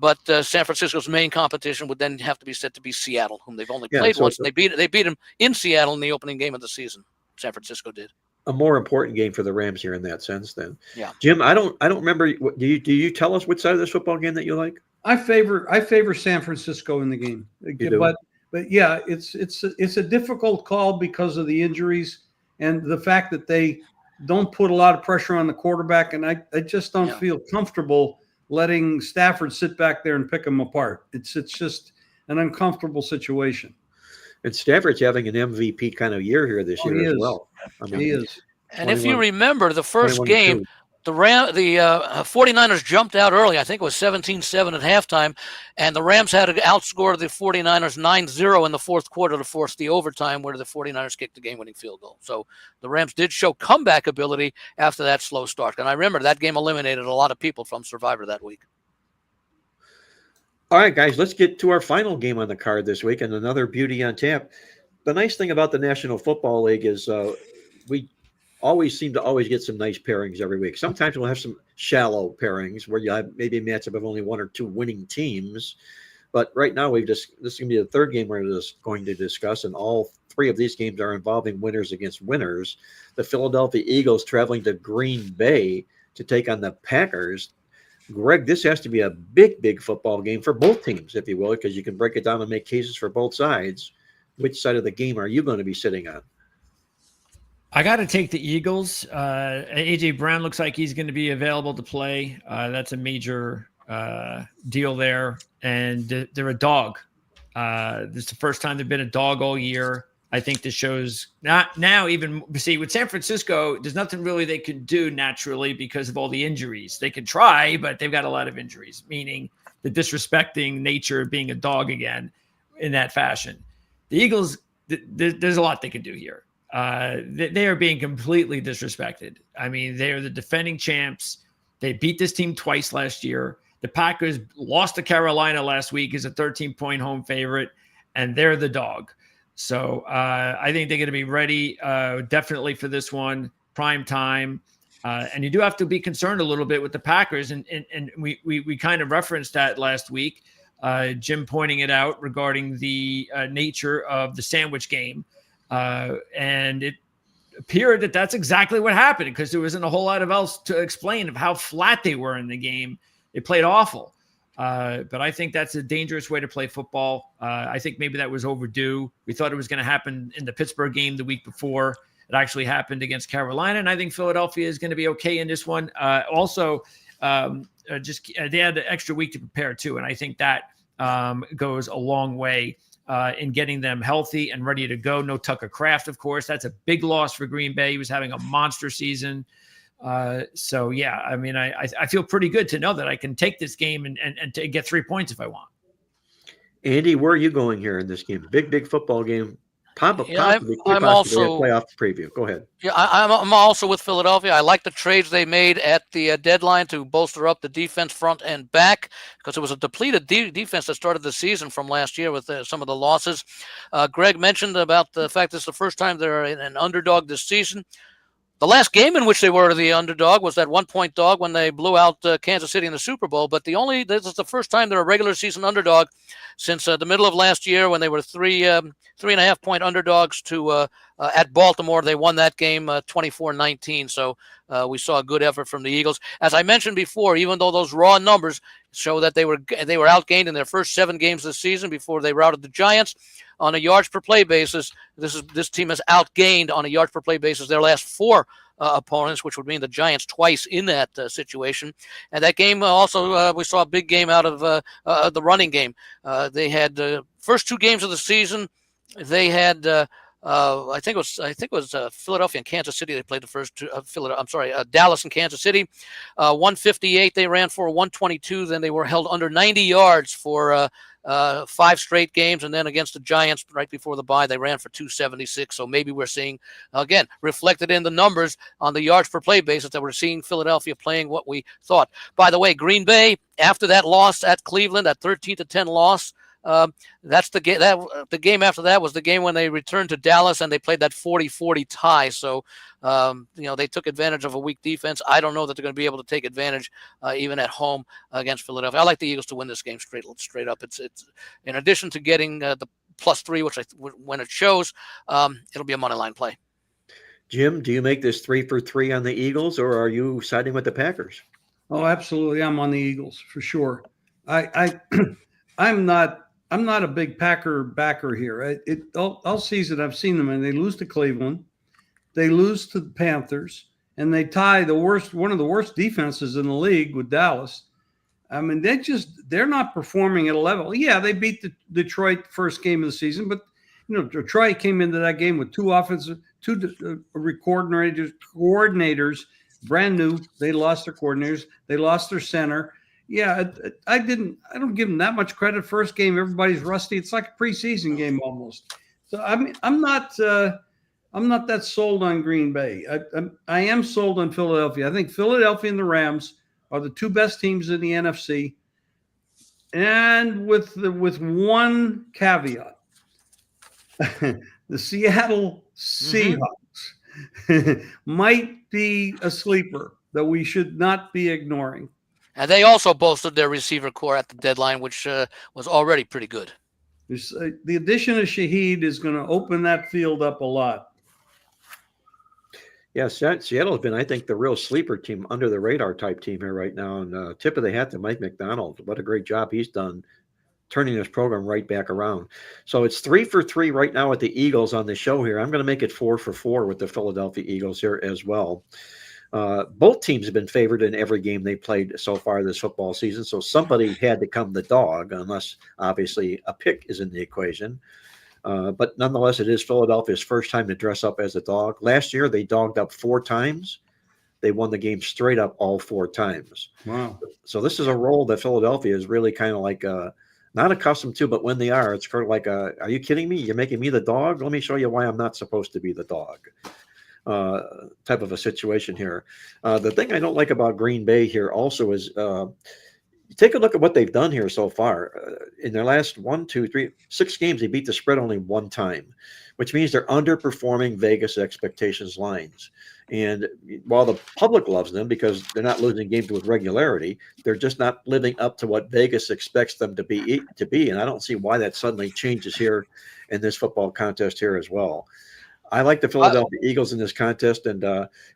But San Francisco's main competition would then have to be said to be Seattle, whom they've only played once. They beat them in Seattle in the opening game of the season. San Francisco did. a more important game for the Rams here in that sense. Then, Yeah. Jim, I don't remember. Do you tell us which side of this football game that you like? I favor San Francisco in the game, You do? but yeah, it's a difficult call because of the injuries and the fact that they don't put a lot of pressure on the quarterback, and I just don't feel comfortable letting Stafford sit back there and pick them apart. It's just an uncomfortable situation. And Stafford's having an MVP kind of year here this year as well. I mean, he is. And if you remember the first 21-2. game, the 49ers jumped out early. I think it was 17-7 at halftime, and the Rams had to outscore the 49ers 9-0 in the fourth quarter to force the overtime where the 49ers kicked the game-winning field goal. So the Rams did show comeback ability after that slow start. And I remember that game eliminated a lot of people from Survivor that week. All right, guys, let's get to our final game on the card this week and another beauty on tap. The nice thing about the National Football League is we always seem to always get some nice pairings every week. Sometimes we'll have some shallow pairings where you have maybe a matchup of only one or two winning teams. But right now, this is going to be the third game we're going to discuss, and all three of these games are involving winners against winners. The Philadelphia Eagles traveling to Green Bay to take on the Packers. Greg, this has to be a big football game for both teams, if you will, because you can break it down and make cases for both sides. Which side of the game are you going to be sitting on? I got to take the Eagles. A.J. Brown looks like he's going to be available to play. That's a major deal there. And they're a dog. This is the first time they've been a dog all year. I think this shows not now even see with San Francisco, there's nothing really they can do naturally because of all the injuries. They can try, but they've got a lot of injuries, meaning the disrespecting nature of being a dog again in that fashion. The Eagles, there's a lot they can do here. They are being completely disrespected. I mean, they are the defending champs. They beat this team twice last year. The Packers lost to Carolina last week as a 13-point home favorite, and they're the dog. So I think they're going to be ready definitely for this one, prime time. And you do have to be concerned a little bit with the Packers. And we kind of referenced that last week, Jim pointing it out regarding the nature of the sandwich game. And it appeared that that's exactly what happened because there wasn't a whole lot of else to explain of how flat they were in the game. They played awful. But I think that's a dangerous way to play football. I think maybe that was overdue. We thought it was going to happen in the Pittsburgh game the week before. It actually happened against Carolina, and I think Philadelphia is going to be okay in this one. Also, they had an extra week to prepare too, and I think that goes a long way in getting them healthy and ready to go. No Tucker Kraft, of course. That's a big loss for Green Bay. He was having a monster season. So yeah, I mean, I feel pretty good to know that I can take this game and to get 3 points if I want. Andy, where are you going here in this game? Big football game. Possibly I'm also a playoff preview. Go ahead. Yeah, I'm also with Philadelphia. I like the trades they made at the deadline to bolster up the defense front and back because it was a depleted defense that started the season from last year with some of the losses. Greg mentioned about the fact this is the first time they're an underdog this season. The last game in which they were the underdog was that 1-point dog when they blew out Kansas City in the Super Bowl. But this is the first time they're a regular season underdog since the middle of last year when they were 3.5-point underdogs to at Baltimore. They won that game 24-19. So we saw a good effort from the Eagles. As I mentioned before, even though those raw numbers show that they were outgained in their first 7 games this season before they routed the Giants. On a yards per play basis, this team has outgained on a yards per play basis their last 4 opponents, which would mean the Giants twice in that situation. And that game also we saw a big game out of the running game. They had the first 2 games of the season. They had I think it was Philadelphia and Kansas City. They played the first 2. Dallas and Kansas City. 158 they ran for 122. Then they were held under 90 yards for 5 straight games, and then against the Giants right before the bye, they ran for 276. So maybe we're seeing, again, reflected in the numbers on the yards per play basis that we're seeing Philadelphia playing what we thought. By the way, Green Bay, after that loss at Cleveland, that 13-10 loss, that's the game. The game after that was the game when they returned to Dallas and they played that 40-40 tie. So, they took advantage of a weak defense. I don't know that they're going to be able to take advantage even at home against Philadelphia. I like the Eagles to win this game straight up. It's in addition to getting the +3, which when it shows, it'll be a money line play. Jim, do you make this 3 for 3 on the Eagles, or are you siding with the Packers? Oh, absolutely. I'm on the Eagles for sure. I I'm not a big Packer backer here. All season I've seen them, and they lose to Cleveland, they lose to the Panthers, and they tie one of the worst defenses in the league with Dallas. I mean, they're not performing at a level. Yeah, they beat the Detroit first game of the season, but Detroit came into that game with two coordinators, brand new. They lost their coordinators. They lost their center. Yeah, I don't give them that much credit. First game, everybody's rusty. It's like a preseason game almost. So I mean, I'm not that sold on Green Bay. I am sold on Philadelphia. I think Philadelphia and the Rams are the two best teams in the NFC, and with one caveat. The Seattle Seahawks might be a sleeper that we should not be ignoring. And they also bolstered their receiver core at the deadline, which was already pretty good. The addition of Shaheed is going to open that field up a lot. Yeah, Seattle's been, I think, the real sleeper team, under the radar type team here right now. And tip of the hat to Mike McDonald. What a great job he's done turning this program right back around. So it's 3 for 3 right now with the Eagles on the show here. I'm going to make it 4 for 4 with the Philadelphia Eagles here as well. Both teams have been favored in every game they played so far this football season. So somebody had to come the dog, unless obviously a pick is in the equation. But nonetheless, it is Philadelphia's first time to dress up as a dog. Last year, they dogged up 4 times. They won the game straight up all 4 times. Wow. So this is a role that Philadelphia is really kind of like not accustomed to, but when they are, it's kind of like, are you kidding me? You're making me the dog? Let me show you why I'm not supposed to be the dog. Type of a situation here. The thing I don't like about Green Bay here also is take a look at what they've done here so far. In their last 6 games, they beat the spread only 1 time, which means they're underperforming Vegas expectations lines. And while the public loves them because they're not losing games with regularity, they're just not living up to what Vegas expects them to be. And I don't see why that suddenly changes here in this football contest here as well. I like the Philadelphia Eagles in this contest, and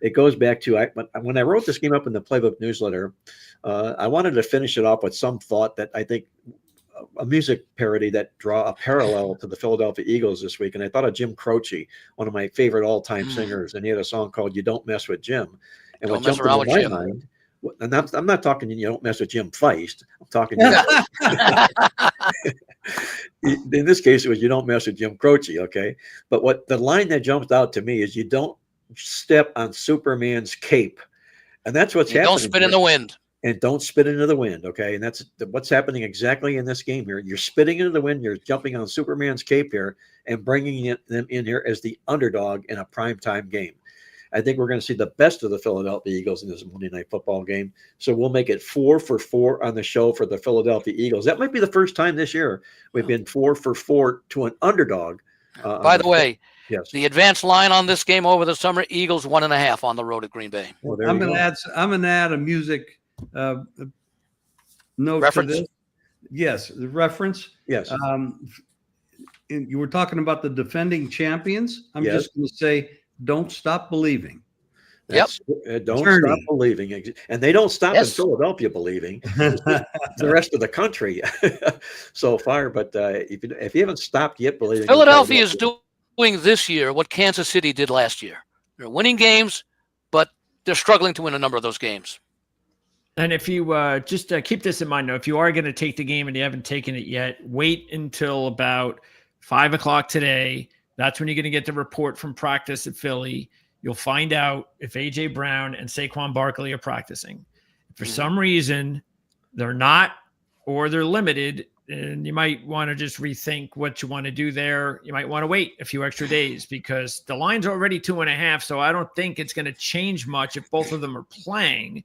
it goes back to when I wrote this game up in the Playbook newsletter, I wanted to finish it off with some thought that I think a music parody that draw a parallel to the Philadelphia Eagles this week. And I thought of Jim Croce, one of my favorite all-time singers, and he had a song called "You Don't Mess with Jim." And what jumped into my mind, and I'm not talking you don't mess with Jim Feist. I'm talking. In this case, it was "You don't mess with Jim Croce." Okay, but what the line that jumps out to me is "You don't step on Superman's cape," and that's what's happening. Don't spit in the wind. And don't spit into the wind, okay? And that's what's happening exactly in this game here. You're spitting into the wind. You're jumping on Superman's cape here and bringing them in here as the underdog in a primetime game. I think we're going to see the best of the Philadelphia Eagles in this Monday Night Football game. So we'll make it 4 for 4 on the show for the Philadelphia Eagles. That might be the first time this year we've been 4 for 4 to an underdog. By the way, yes, the advanced line on this game over the summer, Eagles 1.5 on the road at Green Bay. Well, I'm going to add a music note reference? to this. Yes, the reference. Yes. You were talking about the defending champions. I'm just going to say, don't stop believing. Yep. Don't stop believing. And they don't stop in Philadelphia believing. The rest of the country so far. But if you haven't stopped yet believing. Philadelphia is doing this year what Kansas City did last year. They're winning games, but they're struggling to win a number of those games. And if you just keep this in mind, though, if you are going to take the game and you haven't taken it yet, wait until about 5 o'clock today. That's when you're going to get the report from practice at Philly. You'll find out if A.J. Brown and Saquon Barkley are practicing. If for some reason they're not, or they're limited, and you might want to just rethink what you want to do there. You might want to wait a few extra days because the line's already 2.5. So I don't think it's going to change much if both of them are playing.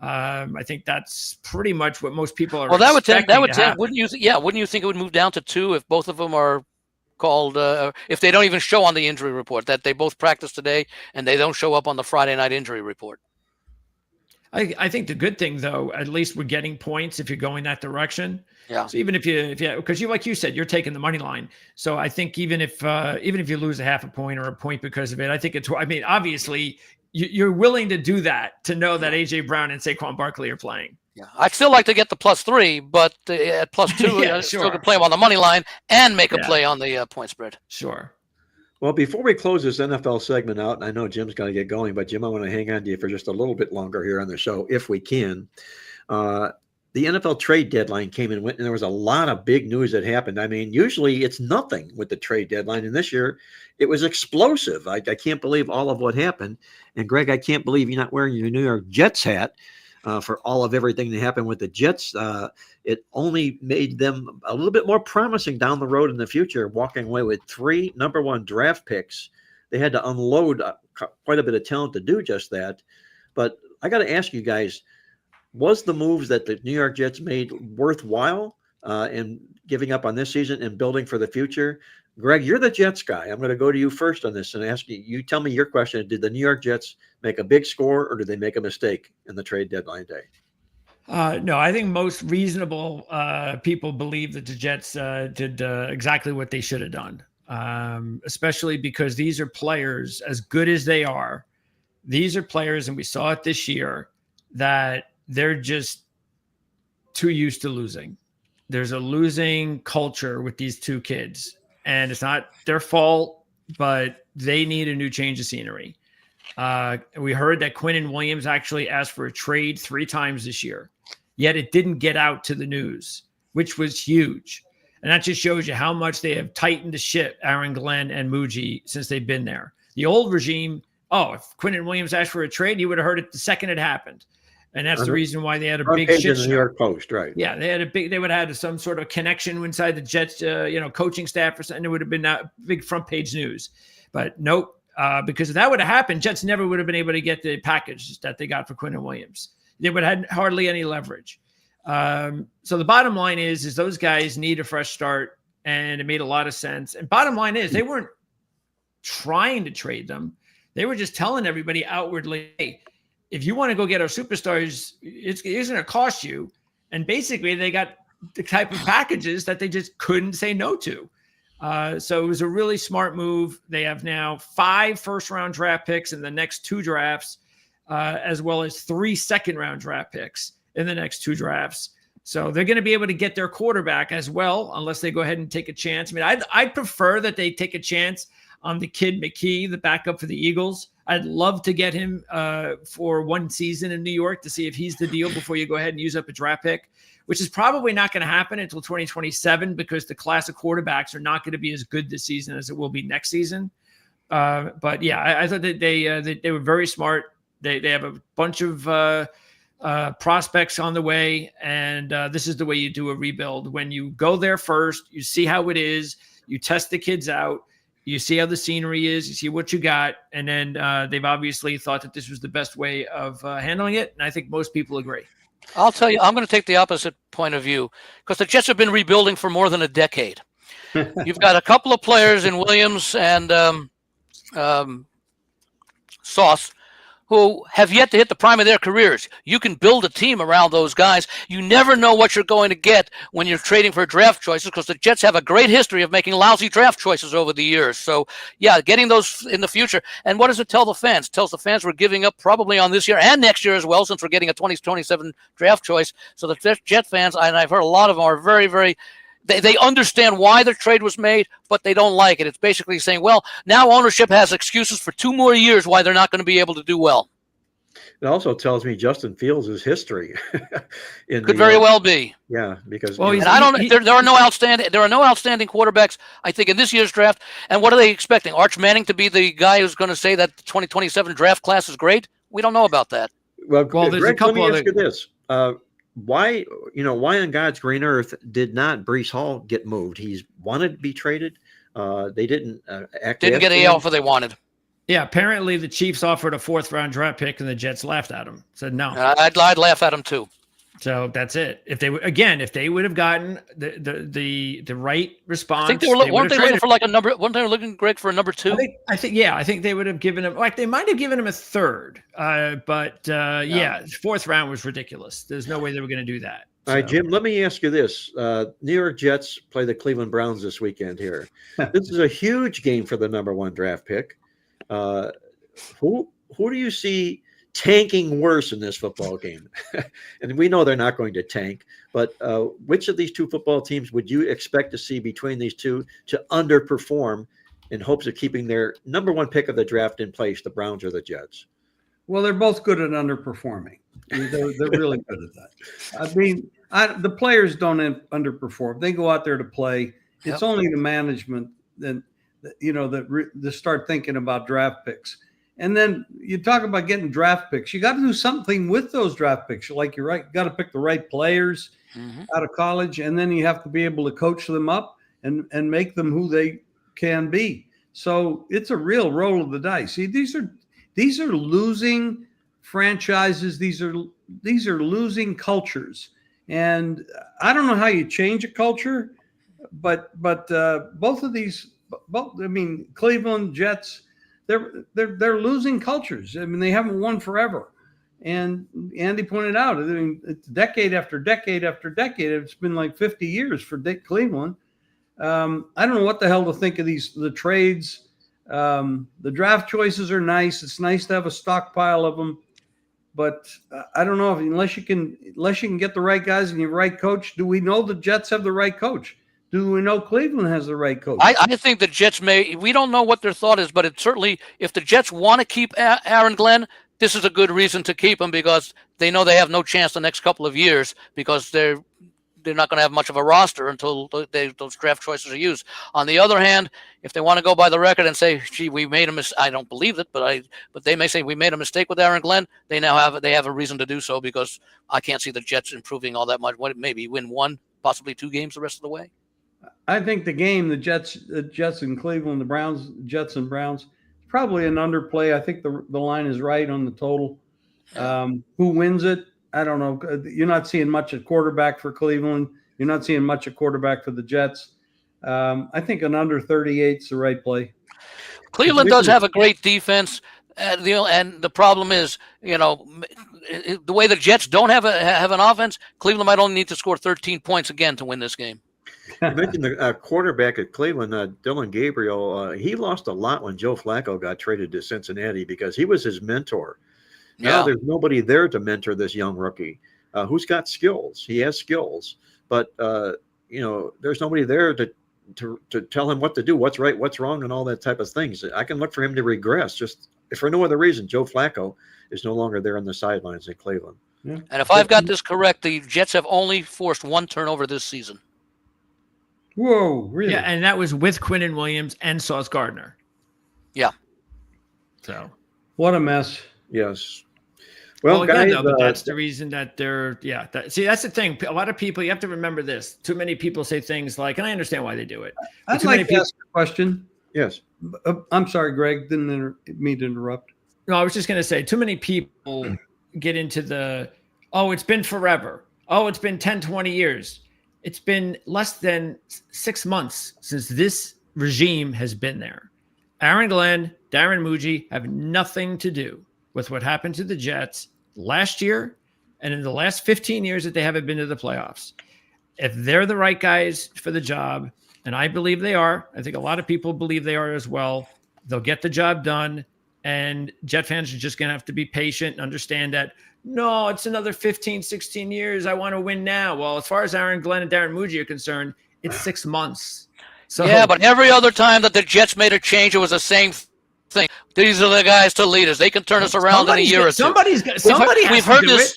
I think that's pretty much what most people are. Well, that would tend, wouldn't you? Wouldn't you think it would move down to 2 if both of them are called? If they don't even show on the injury report that they both practice today and they don't show up on the Friday night injury report. I think the good thing, though, at least we're getting points if you're going that direction. Yeah. So even if you because like you said, you're taking the money line. So I think even if you lose a half a point or a point because of it, I think obviously you're willing to do that to know that AJ Brown and Saquon Barkley are playing. Yeah, I'd still like to get the +3, but at +2, Yeah, I still sure. could play him on the money line and make a play on the point spread. Sure. Well, before we close this NFL segment out, and I know Jim's going to get going, but Jim, I want to hang on to you for just a little bit longer here on the show, if we can. The NFL trade deadline came and went, and there was a lot of big news that happened. I mean, usually it's nothing with the trade deadline, and this year it was explosive. I can't believe all of what happened. And Greg, I can't believe you're not wearing your New York Jets hat for all of everything that happened with the Jets. It only made them a little bit more promising down the road in the future, walking away with 3 number 1 draft picks. They had to unload quite a bit of talent to do just that. But I got to ask you guys, was the moves that the New York Jets made worthwhile in giving up on this season and building for the future? Greg, you're the Jets guy. I'm going to go to you first on this and ask you, you tell me your question. Did the New York Jets make a big score, or did they make a mistake in the trade deadline day? No, I think most reasonable people believe that the Jets did exactly what they should have done, especially because these are players, as good as they are, these are players, and we saw it this year, that they're just too used to losing. There's a losing culture with these 2 kids, and it's not their fault, but they need a new change of scenery. We heard that Quinnen Williams actually asked for a trade 3 times this year, yet it didn't get out to the news, which was huge. And that just shows you how much they have tightened the ship, Aaron Glenn and Muji, since they've been there. The old regime, if Quinnen Williams asked for a trade, you would have heard it the second it happened. And that's the reason why they had a big shit show. The New York Post, right? Yeah, they would have had some sort of connection inside the Jets, coaching staff or something. It would have been big front page news. But nope, because if that would have happened, Jets never would have been able to get the package that they got for Quinnen Williams. They would have had hardly any leverage. So the bottom line is those guys need a fresh start, and it made a lot of sense. And bottom line is they weren't trying to trade them. They were just telling everybody outwardly, hey, if you want to go get our superstars, it's going to cost you. And basically they got the type of packages that they just couldn't say no to. So it was a really smart move. They have now 5 first-round draft picks in the next 2 drafts, as well as 3 second-round draft picks in the next 2 drafts. So they're going to be able to get their quarterback as well, unless they go ahead and take a chance. I mean, I'd prefer that they take a chance on the kid McKee, the backup for the Eagles. I'd love to get him for 1 season in New York to see if he's the deal before you go ahead and use up a draft pick, which is probably not going to happen until 2027 because the class of quarterbacks are not going to be as good this season as it will be next season. But yeah, I thought that they were very smart. They have a bunch of prospects on the way, and this is the way you do a rebuild. When you go there first, you see how it is, you test the kids out, you see how the scenery is, you see what you got, and then they've obviously thought that this was the best way of handling it, and I think most people agree. I'll tell you, I'm going to take the opposite point of view because the Jets have been rebuilding for more than a decade. You've got a couple of players in Williams and Sauce who have yet to hit the prime of their careers. You can build a team around those guys. You never know what you're going to get when you're trading for draft choices because the Jets have a great history of making lousy draft choices over the years. So, yeah, getting those in the future. And what does it tell the fans? It tells the fans we're giving up probably on this year and next year as well since we're getting a 2027 draft choice. So the Jet fans, and I've heard a lot of them, are very, very They understand why the trade was made, but they don't like it. It's basically saying, well, now ownership has excuses for 2 more years why they're not going to be able to do well. It also tells me Justin Fields' history. Could very well be. Yeah, because and I don't. There are no outstanding quarterbacks, I think, in this year's draft. And what are they expecting? Arch Manning to be the guy who's going to say that the 2027 draft class is great? We don't know about that. Well, there's Greg, a couple let me ask you this. Why on God's green earth did not Breece Hall get moved? He's wanted to be traded. They didn't Didn't get the offer they wanted. Yeah, apparently the Chiefs offered a 4th round draft pick and the Jets laughed at him. Said no. I'd laugh at him too. So that's it. If they would have gotten the right response, I think weren't they looking for like a number? Weren't they looking, Greg, for a number 2? I think they would have given him, like, they might have given him a 3rd. Yeah, 4th round was ridiculous. There's no way they were going to do that. All right, Jim, let me ask you this. New York Jets play the Cleveland Browns this weekend here. This is a huge game for the number 1 draft pick. Who do you see tanking worse in this football game? And we know they're not going to tank, but which of these 2 football teams would you expect to see between these 2 to underperform in hopes of keeping their number 1 pick of the draft in place, the Browns or the Jets? Well, they're both good at underperforming. They're really good at that. I mean, the players don't underperform. They go out there to play. It's only the management that start thinking about draft picks. And then you talk about getting draft picks. You got to do something with those draft picks. Like you're right, you got to pick the right players out of college, and then you have to be able to coach them up and make them who they can be. So it's a real roll of the dice. See, these are losing franchises. These are losing cultures, and I don't know how you change a culture, but both of these, I mean, Cleveland Jets. They're losing cultures. I mean, they haven't won forever. And Andy pointed out, I mean, it's decade after decade after decade. It's been like 50 years for Cleveland. I don't know what the hell to think of the trades. The draft choices are nice. It's nice to have a stockpile of them. But I don't know, unless you can get the right guys and your right coach. Do we know the Jets have the right coach? Do we know Cleveland has the right coach? I think the Jets we don't know what their thought is, but it's certainly, if the Jets want to keep Aaron Glenn, this is a good reason to keep him, because they know they have no chance the next couple of years, because they're not going to have much of a roster until those draft choices are used. On the other hand, if they want to go by the record and say, gee, we made a mistake, I don't believe it, but they may say we made a mistake with Aaron Glenn, they have a reason to do so, because I can't see the Jets improving all that much. Maybe win 1, possibly 2 games the rest of the way. I think the game, the Jets and Cleveland, the Browns, Jets and Browns, probably an underplay. I think the line is right on the total. Who wins it? I don't know. You're not seeing much at quarterback for Cleveland. You're not seeing much at quarterback for the Jets. I think an under 38 is the right play. Cleveland does have a great defense. And the problem is, the way the Jets don't have an offense, Cleveland might only need to score 13 points again to win this game. You mentioned the quarterback at Cleveland, Dylan Gabriel. He lost a lot when Joe Flacco got traded to Cincinnati because he was his mentor. Now there's nobody there to mentor this young rookie who's got skills. He has skills, but there's nobody there to tell him what to do, what's right, what's wrong, and all that type of things. I can look for him to regress. Just if for no other reason, Joe Flacco is no longer there on the sidelines in Cleveland. Yeah. And if I've got this correct, the Jets have only forced 1 turnover this season. Whoa, really? Yeah, and that was with Quinnen Williams and Sauce Gardner. Yeah. So what a mess. Yes. Well, guys, again, but that's the reason that they're that's the thing. A lot of people, you have to remember this. Too many people say things like, and I understand why they do it. I'd like to ask a question. Yes. I'm sorry, Greg. Didn't mean to interrupt. No, I was just going to say, too many people get into it's been forever. Oh, it's been 10, 20 years. It's been less than 6 months since this regime has been there. Aaron Glenn, Darren Muji have nothing to do with what happened to the Jets last year and in the last 15 years that they haven't been to the playoffs. If they're the right guys for the job, and I believe they are, I think a lot of people believe they are as well, they'll get the job done, and Jet fans are just going to have to be patient and understand that, no, it's another 15, 16 years. I want to win now. Well, as far as Aaron Glenn and Darren Muji are concerned, it's 6 months. So yeah, but every other time that the Jets made a change, it was the same thing. These are the guys to lead us. They can turn us around in a year or two. We've heard this.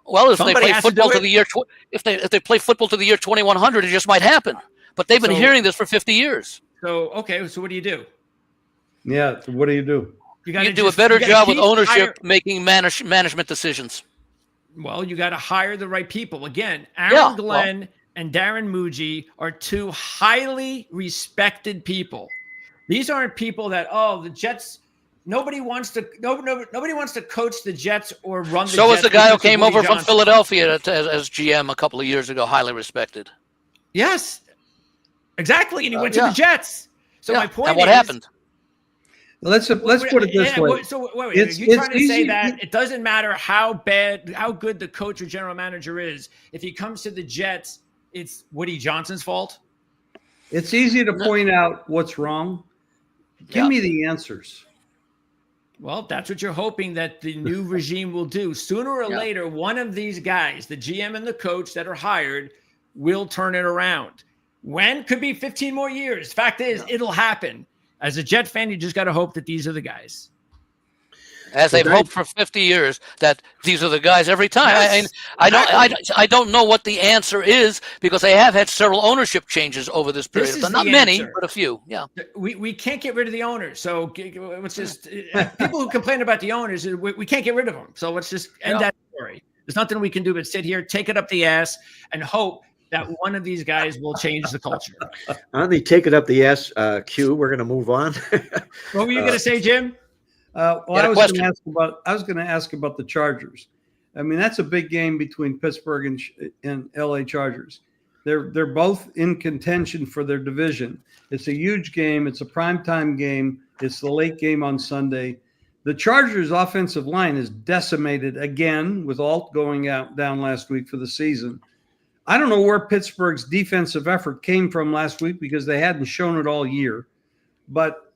Well, if they play football to the year, if they play football to the year 2100, it just might happen. But they've been hearing this for 50 years. So okay, so what do you do? Yeah, so what do you do? You do a better job with ownership making management decisions. Well, you got to hire the right people. Again, Aaron Glenn and Darren Muji are 2 highly respected people. These aren't people that, the Jets Nobody wants to coach the Jets or run the Jets. So was the guy who came over Johnson. from Philadelphia as GM a couple of years ago, highly respected. Yes, exactly. And he went to the Jets. So my point and what is, happened? Let's put it this way. So wait, are you trying to say that it doesn't matter how good the coach or general manager is, if he comes to the Jets, it's Woody Johnson's fault? It's easy to point out what's wrong. Give me the answers. Well, that's what you're hoping that the new regime will do. Sooner or later, one of these guys, the GM and the coach that are hired, will turn it around. When? Could be 15 more years. Fact is, it'll happen. As a Jet fan, you just got to hope that these are the guys. As they've hoped for 50 years that these are the guys every time. Yes, I don't know what the answer is, because they have had several ownership changes over this period. But not many, but a few. Yeah. We can't get rid of the owners. So let's just people who complain about the owners, we can't get rid of them. So let's just end that story. There's nothing we can do but sit here, take it up the ass, and hope that one of these guys will change the culture. On the take it up the ass cue, we're going to move on. What were you going to say, Jim? I was going to ask about the Chargers. I mean, that's a big game between Pittsburgh and LA Chargers. They're both in contention for their division. It's a huge game. It's a primetime game. It's the late game on Sunday. The Chargers' offensive line is decimated again, with Alt going down last week for the season. I don't know where Pittsburgh's defensive effort came from last week, because they hadn't shown it all year. But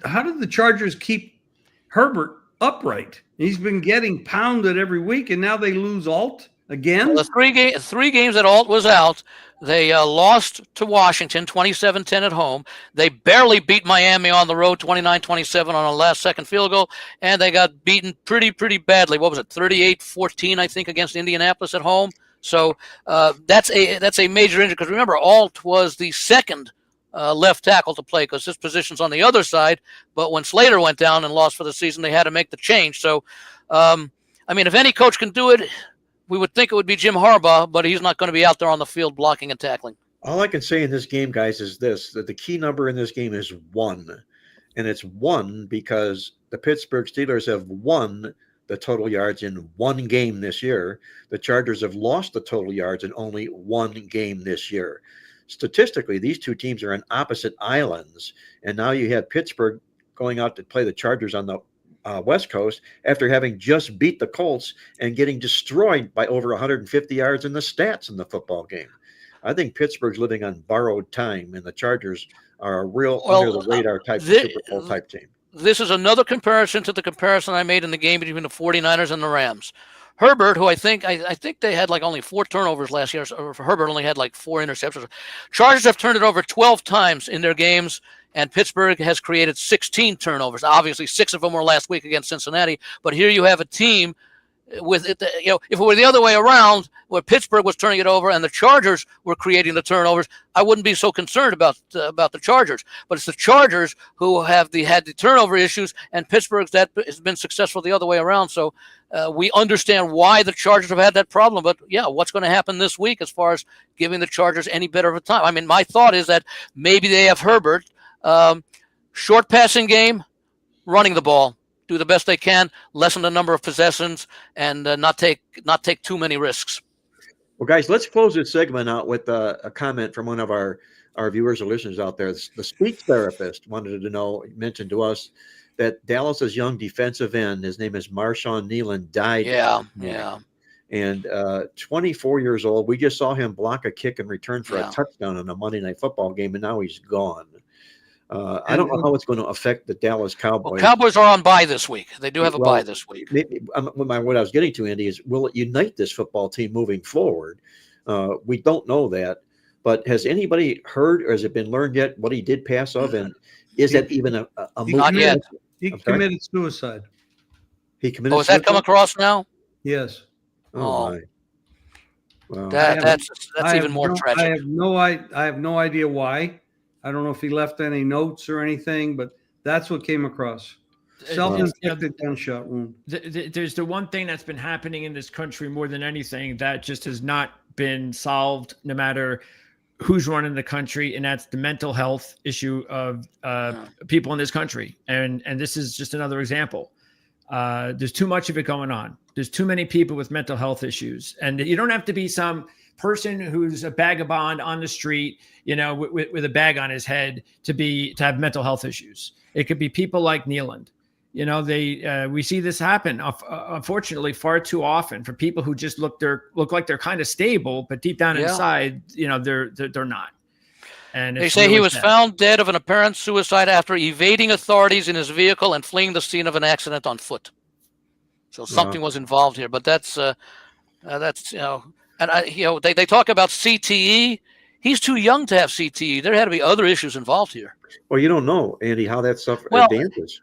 how did the Chargers keep Herbert upright? He's been getting pounded every week, and now they lose Alt again. Well, the three games that Alt was out, they lost to Washington 27-10 at home. They barely beat Miami on the road 29-27 on a last-second field goal, and they got beaten pretty badly. What was it, 38-14, I think, against Indianapolis at home? So that's a major injury, because remember, Alt was the second left tackle to play, because his position's on the other side. But when Slater went down and lost for the season, they had to make the change. So, if any coach can do it, we would think it would be Jim Harbaugh, but he's not going to be out there on the field blocking and tackling. All I can say in this game, guys, is this: that the key number in this game is 1. And it's 1 because the Pittsburgh Steelers have won the total yards in one game this year. The Chargers have lost the total yards in only one game this year. Statistically, these two teams are on opposite islands. And now you have Pittsburgh going out to play the Chargers on the West Coast after having just beat the Colts and getting destroyed by over 150 yards in the stats in the football game. I think Pittsburgh's living on borrowed time, and the Chargers are a real under the radar type Super Bowl type team. This is another comparison to the comparison I made in the game between the 49ers and the Rams. Herbert, who I think they had like only 4 turnovers last year, or Herbert only had like 4 interceptions. Chargers have turned it over 12 times in their games, and Pittsburgh has created 16 turnovers. Obviously, 6 of them were last week against Cincinnati. But here you have a team with it. If it were the other way around, where Pittsburgh was turning it over and the Chargers were creating the turnovers, I wouldn't be so concerned about the Chargers. But it's the Chargers who had the turnover issues, and Pittsburgh's that has been successful the other way around. So we understand why the Chargers have had that problem. But yeah, what's going to happen this week as far as giving the Chargers any better of a time? I mean, my thought is that maybe they have Herbert. Short passing game, running the ball, do the best they can, lessen the number of possessions, and not take too many risks. Well, guys, let's close this segment out with a comment from one of our viewers or listeners out there. The speech therapist mentioned to us that Dallas's young defensive end, his name is Marshawn Nealon, died. Yeah. And 24 years old. We just saw him block a kick and return for a touchdown in a Monday Night Football game, and now he's gone. I don't know how it's going to affect the Dallas Cowboys. Well, Cowboys are on bye this week. They do have a bye this week. What I was getting to, Andy, is will it unite this football team moving forward? We don't know that. But has anybody heard, or has it been learned yet, what he did pass of? And is that even a move? Not yet. He committed suicide. He committed has that come across now? Yes. Oh, my. Wow. That's even more tragic. I have no idea why. I don't know if he left any notes or anything, but that's what came across. Self-inflicted gunshot wound. There's the one thing that's been happening in this country more than anything that just has not been solved, no matter who's running the country, and that's the mental health issue of people in this country. And this is just another example. There's too much of it going on. There's too many people with mental health issues, and you don't have to be some person who's a vagabond on the street, with a bag on his head to have mental health issues. It could be people like Neeland. We see this happen, unfortunately, far too often for people who just look like they're kind of stable, but deep down inside, they're not. And they say he was found dead of an apparent suicide after evading authorities in his vehicle and fleeing the scene of an accident on foot. So something was involved here, but that's and they talk about CTE. He's too young to have CTE. There had to be other issues involved here. Well, you don't know, Andy, how that stuff advances.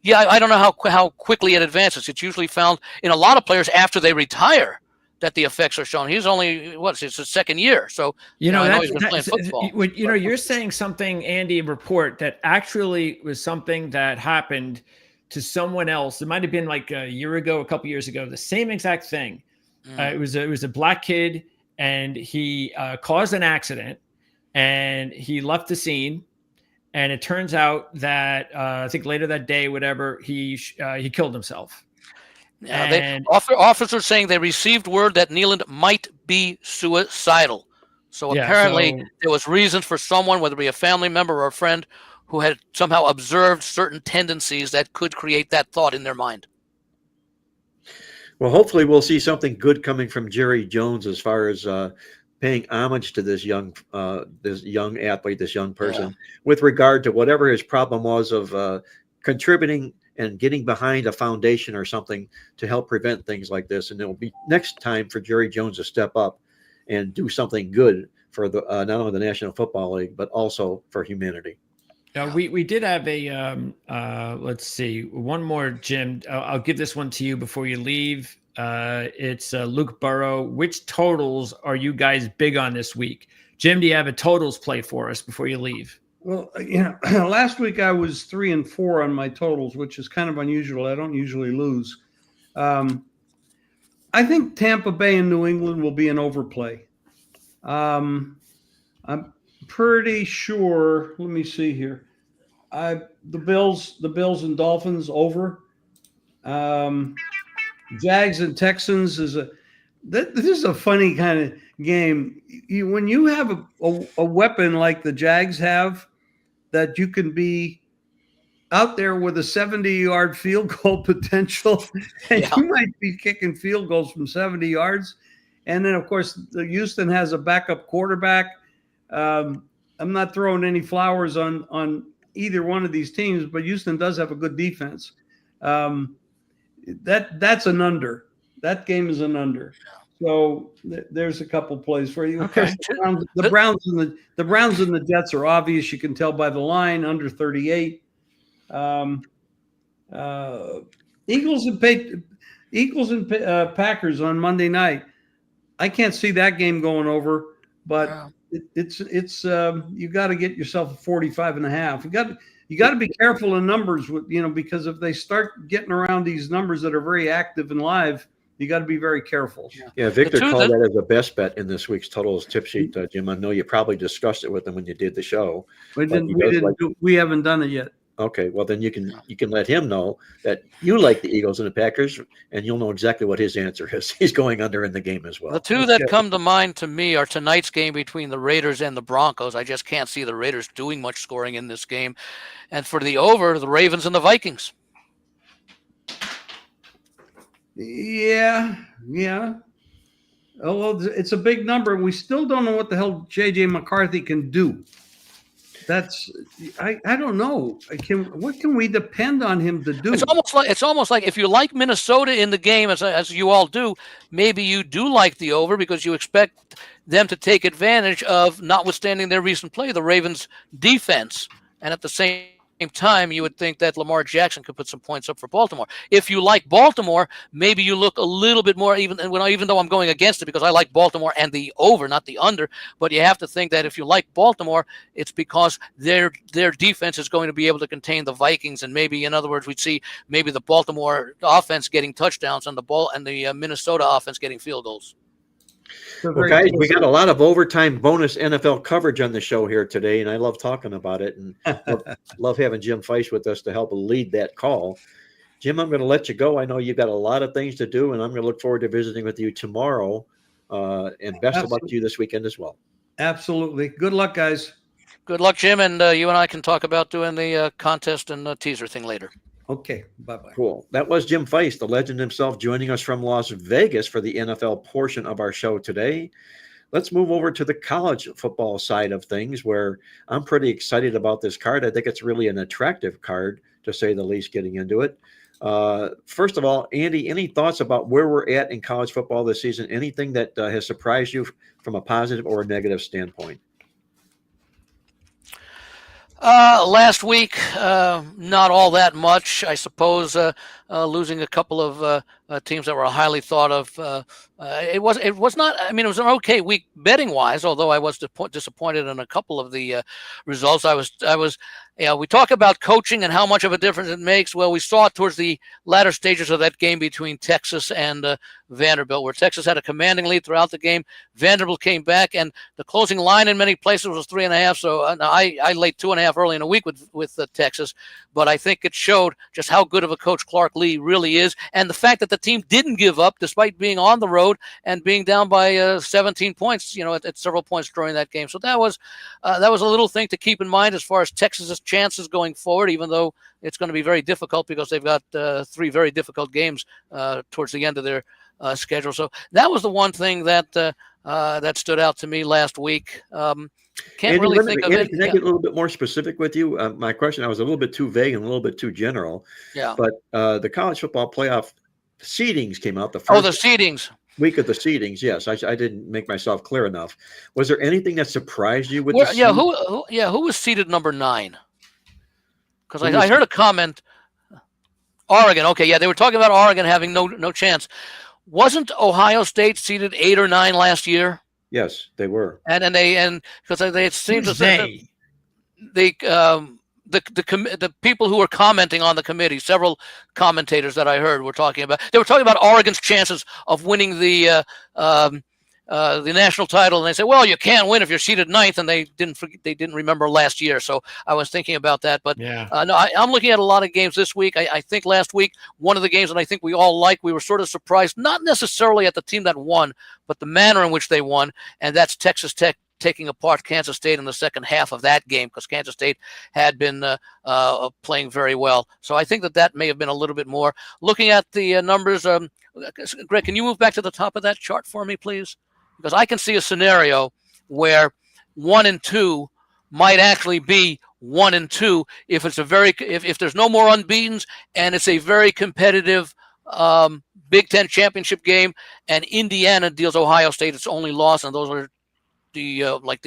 Yeah, I don't know how quickly it advances. It's usually found in a lot of players after they retire that the effects are shown. He's only it's his second year, so I know he's been playing football. You're saying something, Andy, report that actually was something that happened to someone else. It might have been like a year ago, a couple years ago. The same exact thing. It was a black kid, and he caused an accident, and he left the scene. And it turns out that I think later that day, whatever, he killed himself. And officers saying they received word that Neeland might be suicidal. So apparently there was reasons for someone, whether it be a family member or a friend, who had somehow observed certain tendencies that could create that thought in their mind. Well, hopefully we'll see something good coming from Jerry Jones as far as paying homage to this young athlete, this young person, with regard to whatever his problem was of contributing and getting behind a foundation or something to help prevent things like this. And it will be next time for Jerry Jones to step up and do something good for the not only the National Football League, but also for humanity. We did have a let's see, one more, Jim. I'll give this one to you before you leave. It's Luke Burrow. Which totals are you guys big on this week? Jim, do you have a totals play for us before you leave? Well, last week I was 3-4 on my totals, which is kind of unusual. I don't usually lose. I think Tampa Bay and New England will be an overplay. I'm pretty sure. Let me see here. The Bills and Dolphins over. Jags and Texans this is a funny kind of game. When you have a weapon like the Jags have, that you can be out there with a 70-yard field goal potential, and you might be kicking field goals from 70 yards. And then, of course, Houston has a backup quarterback. I'm not throwing any flowers on either one of these teams, but Houston does have a good defense. That's an under. That game is an under. So there's a couple plays for you. Okay. The Browns and the Jets are obvious. You can tell by the line, under 38. Eagles and Packers on Monday night. I can't see that game going over, but it's you got to get yourself a 45.5. You got to be careful in numbers because if they start getting around these numbers that are very active and live, you got to be very careful. Yeah, Victor called that as a best bet in this week's totals tip sheet, Jim. I know you probably discussed it with him when you did the show. We haven't done it yet. Okay, well then you can let him know that you like the Eagles and the Packers, and you'll know exactly what his answer is. He's going under in the game as well. The two that come to mind to me are tonight's game between the Raiders and the Broncos. I just can't see the Raiders doing much scoring in this game. And for the over, the Ravens and the Vikings. Yeah. Oh, well, it's a big number. We still don't know what the hell J.J. McCarthy can do. I don't know. What can we depend on him to do? It's almost like if you like Minnesota in the game, as you all do, maybe you do like the over because you expect them to take advantage of, notwithstanding their recent play, the Ravens' defense, and at the same time, you would think that Lamar Jackson could put some points up for Baltimore. If you like Baltimore, maybe you look a little bit more even though I'm going against it because I like Baltimore and the over, not the under. But you have to think that if you like Baltimore, it's because their defense is going to be able to contain the Vikings, and maybe, in other words, we'd see maybe the Baltimore offense getting touchdowns and the Minnesota offense getting field goals. They're Well, very guys, we close. got a lot of overtime bonus NFL coverage on the show here today, and I love talking about it, and love having Jim Feist with us to help lead that call. Jim, I'm going to let you go. I know you've got a lot of things to do, and I'm going to look forward to visiting with you tomorrow. And best of luck to you this weekend as well. Absolutely. Good luck, guys. Good luck, Jim, and you and I can talk about doing the contest and teaser thing later. Okay. Bye-bye. Cool. That was Jim Feist, the legend himself, joining us from Las Vegas for the NFL portion of our show today. Let's move over to the college football side of things, where I'm pretty excited about this card. I think it's really an attractive card, to say the least, getting into it. First of all, Andy, any thoughts about where we're at in college football this season? Anything that has surprised you from a positive or a negative standpoint? Last week, not all that much, I suppose. Losing a couple of teams that were highly thought of. It was not. I mean, it was an okay week betting wise. Although I was disappointed in a couple of the results. I was. We talk about coaching and how much of a difference it makes. Well, we saw it towards the latter stages of that game between Texas and Vanderbilt, where Texas had a commanding lead throughout the game. Vanderbilt came back, and the closing line in many places was 3.5. So I laid 2.5 early in the week with Texas, but I think it showed just how good of a coach Clark Lee really is, and the fact that the team didn't give up despite being on the road and being down by 17 points, at several points during that game. So that was a little thing to keep in mind as far as Texas's chances going forward, even though it's going to be very difficult because they've got 3 very difficult games towards the end of their schedule. So that was the one thing that stood out to me last week. Can't Andy, really think of it. Can I get a little bit more specific with you? My question, I was a little bit too vague and a little bit too general. Yeah. But the college football playoff seedings came out the the first seedings. week of the seedings. Yes, I didn't make myself clear enough. Was there anything that surprised you with the Who was seeded number 9? Because I heard a comment. Oregon. Okay, yeah, they were talking about Oregon having no chance. Wasn't Ohio State seeded 8 or 9 last year? Yes, they were. And because it seems to say the people who were commenting on the committee, several commentators that I heard were talking about Oregon's chances of winning the national title, and they said, well, you can't win if you're seeded 9th, and they didn't remember last year. So I was thinking about that, but no, I'm looking at a lot of games this week. I think last week, one of the games that I think we all like, we were sort of surprised, not necessarily at the team that won, but the manner in which they won, and that's Texas Tech taking apart Kansas State in the second half of that game, because Kansas State had been playing very well. So I think that may have been a little bit more. Looking at the numbers, Greg, can you move back to the top of that chart for me, please? Because I can see a scenario where 1 and 2 might actually be 1 and 2 if it's if there's no more unbeatens and it's a very competitive Big Ten championship game, and Indiana deals Ohio State its only loss, and those are the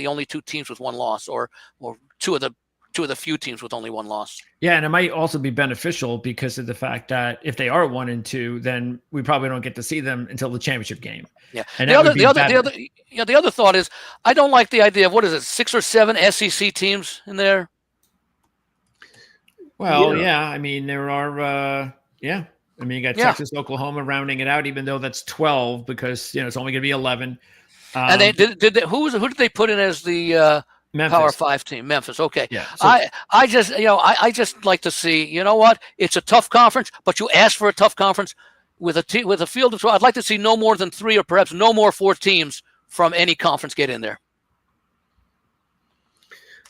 only 2 teams with 1 loss, or two of the few teams with only 1 loss. Yeah, and it might also be beneficial because of the fact that if they are 1 and 2, then we probably don't get to see them until the championship game. Yeah, and the other thought is, I don't like the idea of 6 or 7 SEC teams in there. Well, yeah, I mean there are, I mean you got Texas, Oklahoma rounding it out, even though that's 12 because it's only going to be 11. And they who did they put in as the Memphis. Power 5 team? Memphis. Okay. Yeah. So, I just like to see, you know what? It's a tough conference, but you ask for a tough conference with a field of 12. I'd like to see no more than 3 or perhaps no more 4 teams from any conference get in there.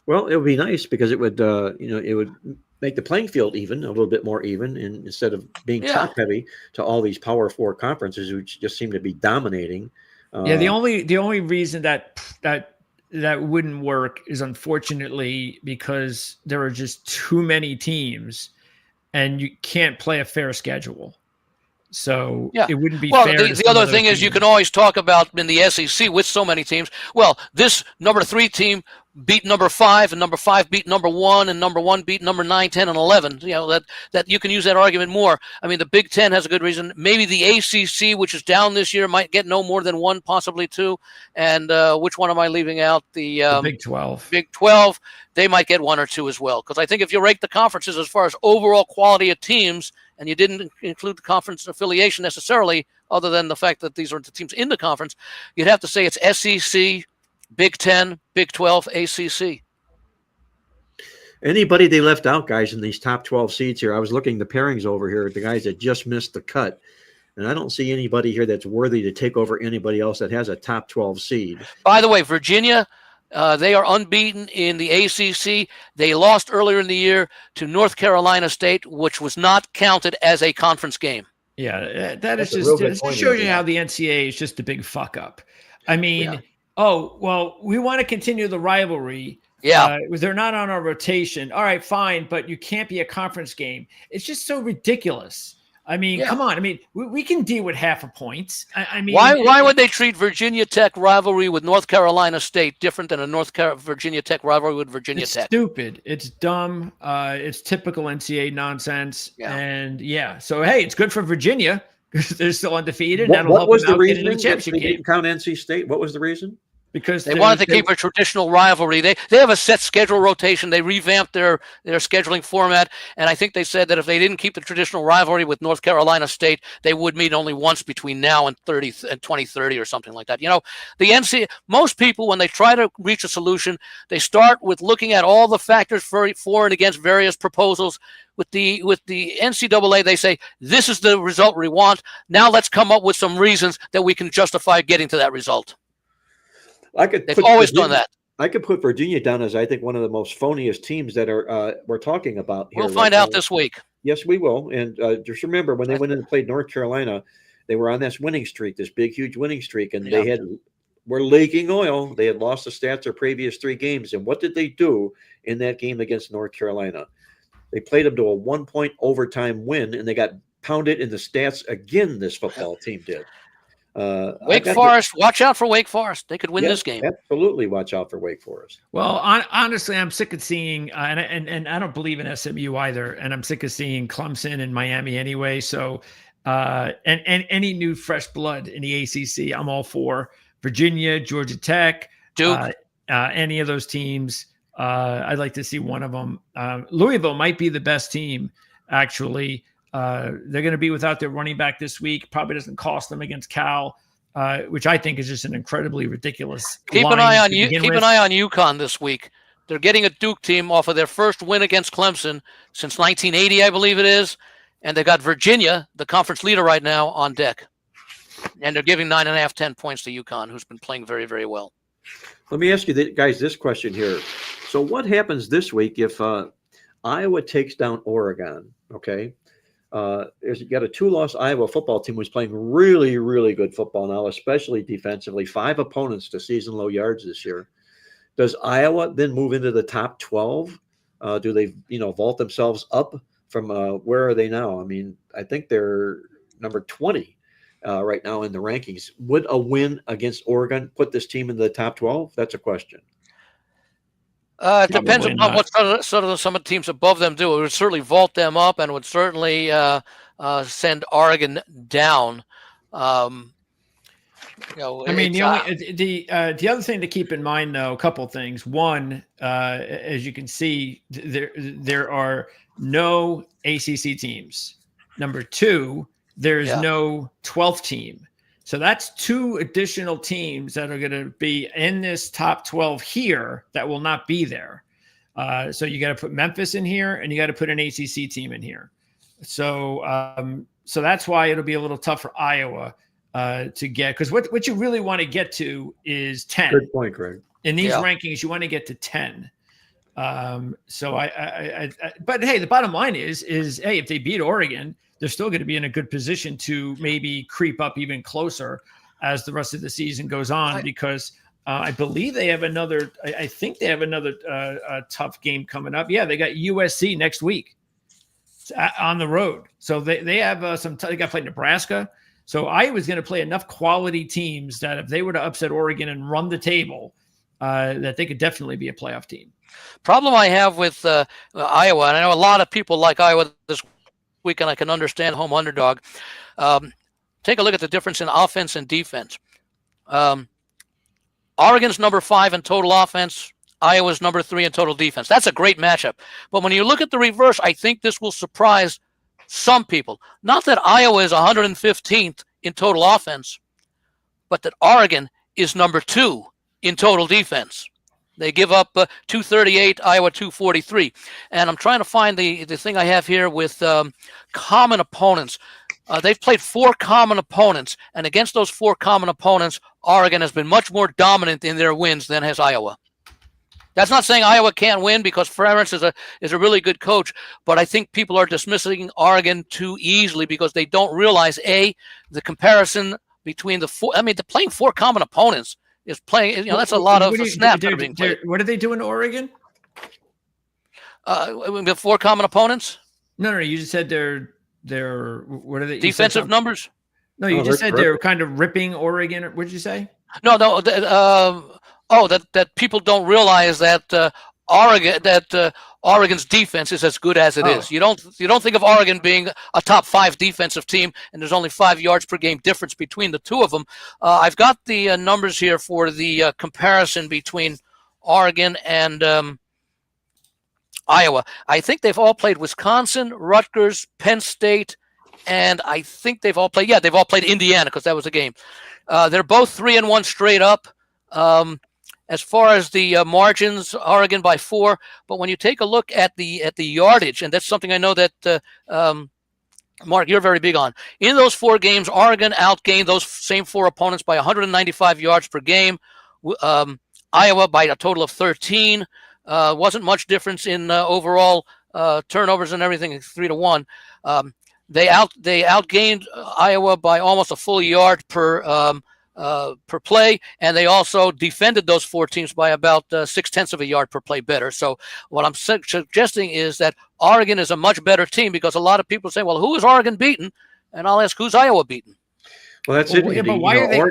Well, it would be nice because it would make the playing field even, a little bit more even, and instead of being top heavy to all these Power 4 conferences, which just seem to be dominating. The only reason that wouldn't work is unfortunately because there are just too many teams, and you can't play a fair schedule. So it wouldn't be fair. The other thing is you can always talk about in the SEC with so many teams. Well, this number 3 team beat number 5, and number 5 beat number 1, and number 1 beat number 9, 10, and 11. That you can use that argument more. I mean, the Big Ten has a good reason. Maybe the ACC, which is down this year, might get no more than 1, possibly 2. And which one am I leaving out? The Big 12. Big 12. They might get 1 or 2 as well. Because I think if you rank the conferences as far as overall quality of teams, and you didn't include the conference affiliation necessarily, other than the fact that these are the teams in the conference, you'd have to say it's SEC, Big 10, Big 12, ACC. Anybody they left out, guys, in these top 12 seeds here? I was looking the pairings over here at the guys that just missed the cut, and I don't see anybody here that's worthy to take over anybody else that has a top 12 seed. By the way, Virginia, they are unbeaten in the ACC. They lost earlier in the year to North Carolina State, which was not counted as a conference game. Yeah, That's it just shows you how the NCAA is just a big fuck up. I mean, oh, well, we want to continue the rivalry. Yeah. They're not on our rotation. All right, fine, but you can't be a conference game. It's just so ridiculous. I mean, come on. I mean, we can deal with half a point. I mean, why would they treat Virginia Tech rivalry with North Carolina State different than Virginia Tech rivalry with Virginia Tech? Stupid. It's dumb. It's typical NCAA nonsense. Yeah. And so hey, it's good for Virginia because they're still undefeated. What was the reason the championship they game. didn't count NC State? What was the reason? Because they wanted to keep a traditional rivalry. They have a set schedule rotation. They revamped their scheduling format, and I think they said that if they didn't keep the traditional rivalry with North Carolina State, they would meet only once between now and 2030 or something like that. You know, most people, when they try to reach a solution, they start with looking at all the factors for and against various proposals. With the NCAA, they say, this is the result we want. Now let's come up with some reasons that we can justify getting to that result. They've always done that. I could put Virginia down as, I think, one of the most phoniest teams that we're talking about here. We'll find out this week. Yes, we will. And just remember, when they went in and played North Carolina, they were on this winning streak, this big, huge winning streak, and they were leaking oil. They had lost the stats their previous 3 games. And what did they do in that game against North Carolina? They played them to a 1-point overtime win, and they got pounded in the stats again, this football team did. Wake Forest, watch out for Wake Forest. They could win this game. Absolutely, watch out for Wake Forest. Well, honestly, I'm sick of seeing, and I don't believe in SMU either, and I'm sick of seeing Clemson and Miami anyway. So, and any new fresh blood in the ACC, I'm all for. Virginia, Georgia Tech, Duke, any of those teams. I'd like to see one of them. Louisville might be the best team, actually. They're going to be without their running back this week. Probably doesn't cost them against Cal, which I think is just an incredibly ridiculous. Keep an eye on UConn this week. They're getting a Duke team off of their first win against Clemson since 1980, I believe it is, and they got Virginia, the conference leader right now, on deck, and they're giving 9.5, 10 points to UConn, who's been playing very, very well. Let me ask you guys this question here. So, what happens this week if Iowa takes down Oregon? Okay. You got a 2-loss Iowa football team who's playing really, really good football now, especially defensively. 5 opponents to season low yards this year. Does Iowa then move into the top 12? Do they, vault themselves up from where are they now? I mean, I think they're number 20 right now in the rankings. Would a win against Oregon put this team in the top 12? That's a question. It depends upon what some of the teams above them do. It would certainly vault them up, and would certainly send Oregon down. The other thing to keep in mind, though, a couple of things. One, as you can see, there are no ACC teams. Number 2, there's no 12th team. So that's 2 additional teams that are going to be in this top 12 here that will not be there. So you got to put Memphis in here, and you got to put an ACC team in here. So that's why it'll be a little tough for Iowa to get, because what you really want to get to is 10. Good point, Greg. In these rankings, you want to get to 10. But hey, the bottom line is hey, if they beat Oregon, they're still going to be in a good position to maybe creep up even closer as the rest of the season goes on, because I believe they have another. I think they have another tough game coming up. Yeah, they got USC next week on the road, so they have they got to play Nebraska. So Iowa's going to play enough quality teams that if they were to upset Oregon and run the table, that they could definitely be a playoff team. Problem I have with Iowa, and I know a lot of people like Iowa this week, and I can understand home underdog. Take a look at the difference in offense and defense. Oregon's number 5 in total offense. Iowa's number 3 in total defense. That's a great matchup. But when you look at the reverse, I think this will surprise some people. Not that Iowa is 115th in total offense, but that Oregon is number 2 in total defense. They give up 238, Iowa 243. And I'm trying to find the thing I have here with common opponents. They've played 4 common opponents, and against those 4 common opponents, Oregon has been much more dominant in their wins than has Iowa. That's not saying Iowa can't win, because Ferentz is a really good coach, but I think people are dismissing Oregon too easily because they don't realize, A, the comparison between the 4. I mean, they're playing 4 common opponents is playing. That's a lot of snaps that are being played. What do they do in Oregon? The 4 common opponents. No. You just said they're what are they? Defensive numbers. No, you just said they're kind of ripping Oregon. What did you say? No. That people don't realize that Oregon's defense is as good as it is. You don't think of Oregon being a top 5 defensive team, and there's only 5 yards per game difference between the 2 of them. I've got the numbers here for the comparison between Oregon and Iowa. I think they've all played Wisconsin, Rutgers, Penn State, and I think they've all played Indiana, because that was a game. They're both 3-1 straight up. As far as the margins, Oregon by 4. But when you take a look at the yardage, and that's something I know that Mark, you're very big on. In those 4 games, Oregon outgained those same 4 opponents by 195 yards per game. Iowa by a total of 13. Wasn't much difference in overall turnovers and everything, 3-1. They outgained Iowa by almost a full yard per play, and they also defended those 4 teams by about 0.6 of a yard per play better. So what I'm suggesting is that Oregon is a much better team, because a lot of people say, well, who is Oregon beaten? And I'll ask, who's Iowa beaten? Well, that's it. But why are they?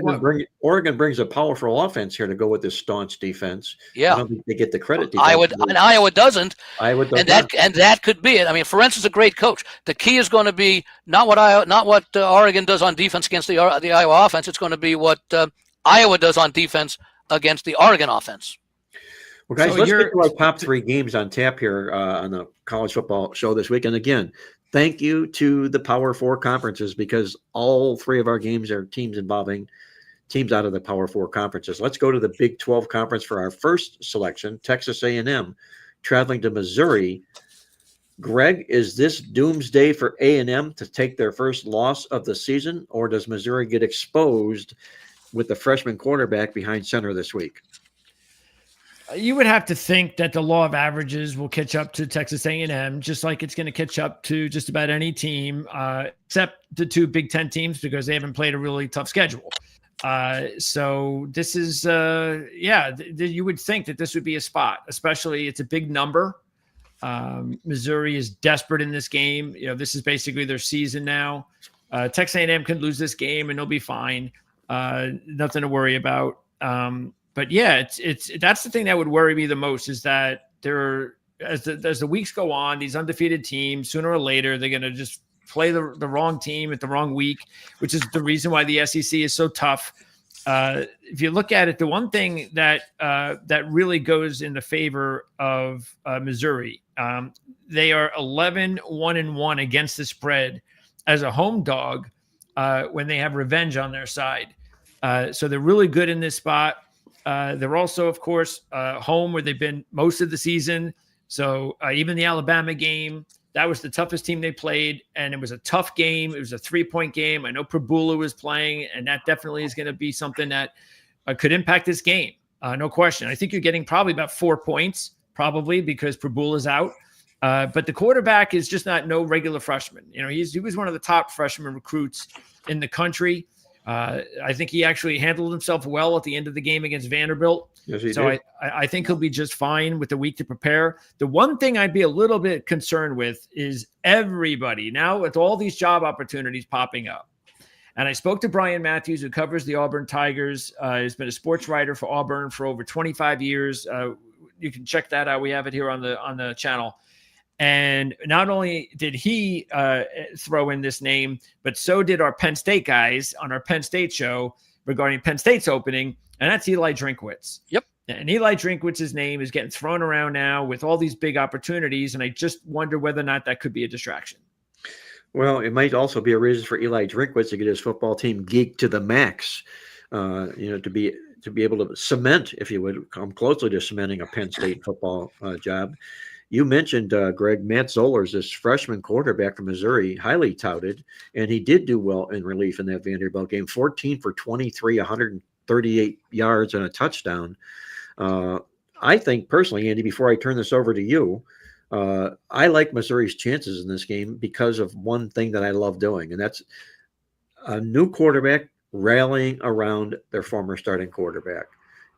Oregon brings a powerful offense here to go with this staunch defense. Yeah, I don't think they get the credit. Iowa doesn't. Iowa does and that could be it. I mean, Ferentz is a great coach. The key is going to be not what Oregon does on defense against the Iowa offense. It's going to be what Iowa does on defense against the Oregon offense. Well, guys, let's get to our top 3 games on tap here on the college football show this week. And again, thank you to the Power 4 conferences, because all 3 of our games are teams involving teams out of the Power 4 conferences. Let's go to the Big 12 conference for our first selection, Texas A&M, traveling to Missouri. Greg, is this doomsday for A&M to take their first loss of the season, or does Missouri get exposed with the freshman quarterback behind center this week? You would have to think that the law of averages will catch up to Texas A&M, just like it's going to catch up to just about any team, except the 2 Big Ten teams, because they haven't played a really tough schedule. So this is, you would think that this would be a spot, especially it's a big number. Missouri is desperate in this game. This is basically their season now. Texas A&M can lose this game and they'll be fine. Nothing to worry about. But yeah, it's that's the thing that would worry me the most, is that as the weeks go on, these undefeated teams, sooner or later, they're going to just play the wrong team at the wrong week, which is the reason why the SEC is so tough. If you look at it, the one thing that really goes in the favor of Missouri, they are 11-1-1 against the spread as a home dog when they have revenge on their side. So they're really good in this spot. They're also, of course, home where they've been most of the season. So even the Alabama game, that was the toughest team they played, and it was a tough game. It was a 3-point game. I know Prabula was playing, and that definitely is going to be something that could impact this game. No question. I think you're getting probably about 4 points, probably, because Prabula's out. But the quarterback is just no regular freshman. He was one of the top freshman recruits in the country. I think he actually handled himself well at the end of the game against Vanderbilt. Yes, he so did. I think he'll be just fine with the week to prepare. The one thing I'd be a little bit concerned with is everybody now with all these job opportunities popping up. And I spoke to Brian Matthews, who covers the Auburn Tigers. He's been a sports writer for Auburn for over 25 years. You can check that out. We have it here on the channel. And not only did he throw in this name, but so did our Penn State guys on our Penn State show regarding Penn State's opening, and that's Eli Drinkwitz. Yep. And Eli Drinkwitz's name is getting thrown around now with all these big opportunities, and I just wonder whether or not that could be a distraction. Well, it might also be a reason for Eli Drinkwitz to get his football team geeked to the max. To be able to cement, if you would, come closely to cementing a Penn State football job. You mentioned, Greg, Matt Zollers, this freshman quarterback from Missouri, highly touted, and he did do well in relief in that Vanderbilt game. 14 for 23, 138 yards and a touchdown. I think personally, Andy, before I turn this over to you, I like Missouri's chances in this game because of one thing that I love doing, and that's a new quarterback rallying around their former starting quarterback.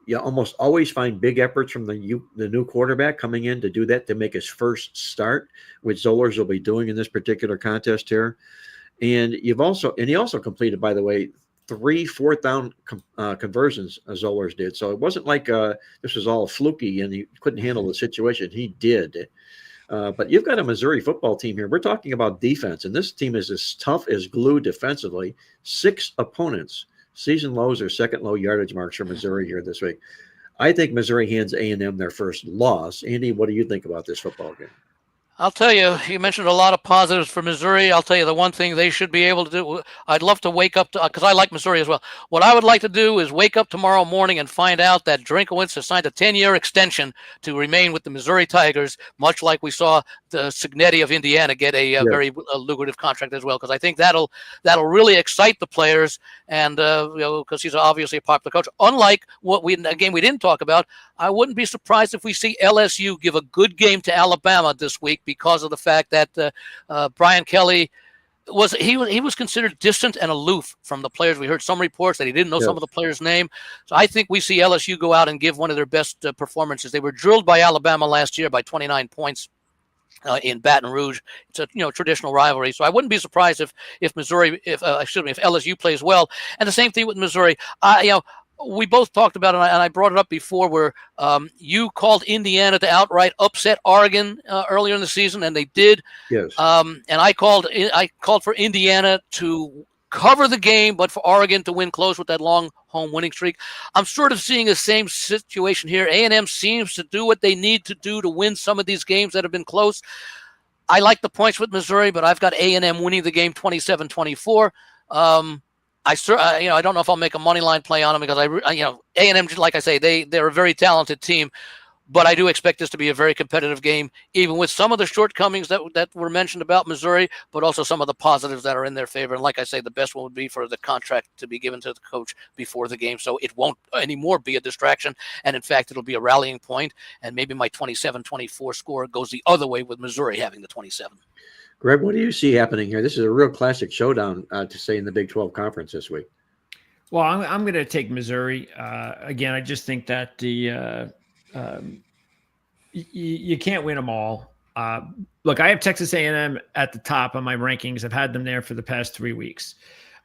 You almost always find big efforts from the new quarterback coming in to do that, to make his first start, which Zollers will be doing in this particular contest here. And he also completed, by the way, 3 fourth down conversions Zollers did. So it wasn't like this was all fluky and he couldn't handle the situation. He did. But you've got a Missouri football team here. We're talking about defense, and this team is as tough as glue defensively. 6 opponents, season lows or second low yardage marks for Missouri here this week. I think Missouri hands A&M their first loss. Andy, what do you think about this football game? I'll tell you, you mentioned a lot of positives for Missouri. I'll tell you the one thing they should be able to do. I'd love to wake up to, because I like Missouri as well. What I would like to do is wake up tomorrow morning and find out that Drinkwitz has signed a 10-year extension to remain with the Missouri Tigers, much like we saw the Signetti of Indiana get a very lucrative contract as well. Because I think that'll really excite the players, and because he's obviously a popular coach. Unlike a game we didn't talk about, I wouldn't be surprised if we see LSU give a good game to Alabama this week, because of the fact that Brian Kelly was considered distant and aloof from the players. We heard some reports that he didn't know some of the players' name. So I think we see LSU go out and give one of their best performances. They were drilled by Alabama last year by 29 points in Baton Rouge. It's a traditional rivalry. So I wouldn't be surprised if LSU plays well. And the same thing with Missouri. We both talked about it, and I brought it up before, where you called Indiana to outright upset Oregon earlier in the season, and they did. Yes. And I called for Indiana to cover the game, but for Oregon to win close with that long home winning streak. I'm sort of seeing the same situation here. A&M seems to do what they need to do to win some of these games that have been close. I like the points with Missouri, but I've got A&M winning the game 27-24. I don't know if I'll make a money line play on them, because A&M, like I say, they're a very talented team, but I do expect this to be a very competitive game, even with some of the shortcomings that were mentioned about Missouri, but also some of the positives that are in their favor. And like I say, the best one would be for the contract to be given to the coach before the game, so it won't anymore be a distraction, and in fact, it'll be a rallying point, and maybe my 27-24 score goes the other way with Missouri having the 27. Greg, what do you see happening here? This is a real classic showdown, to say, in the Big 12 Conference this week. Well, I'm going to take Missouri. Again, I just think that you can't win them all. Look, I have Texas A&M at the top on my rankings. I've had them there for the past 3 weeks.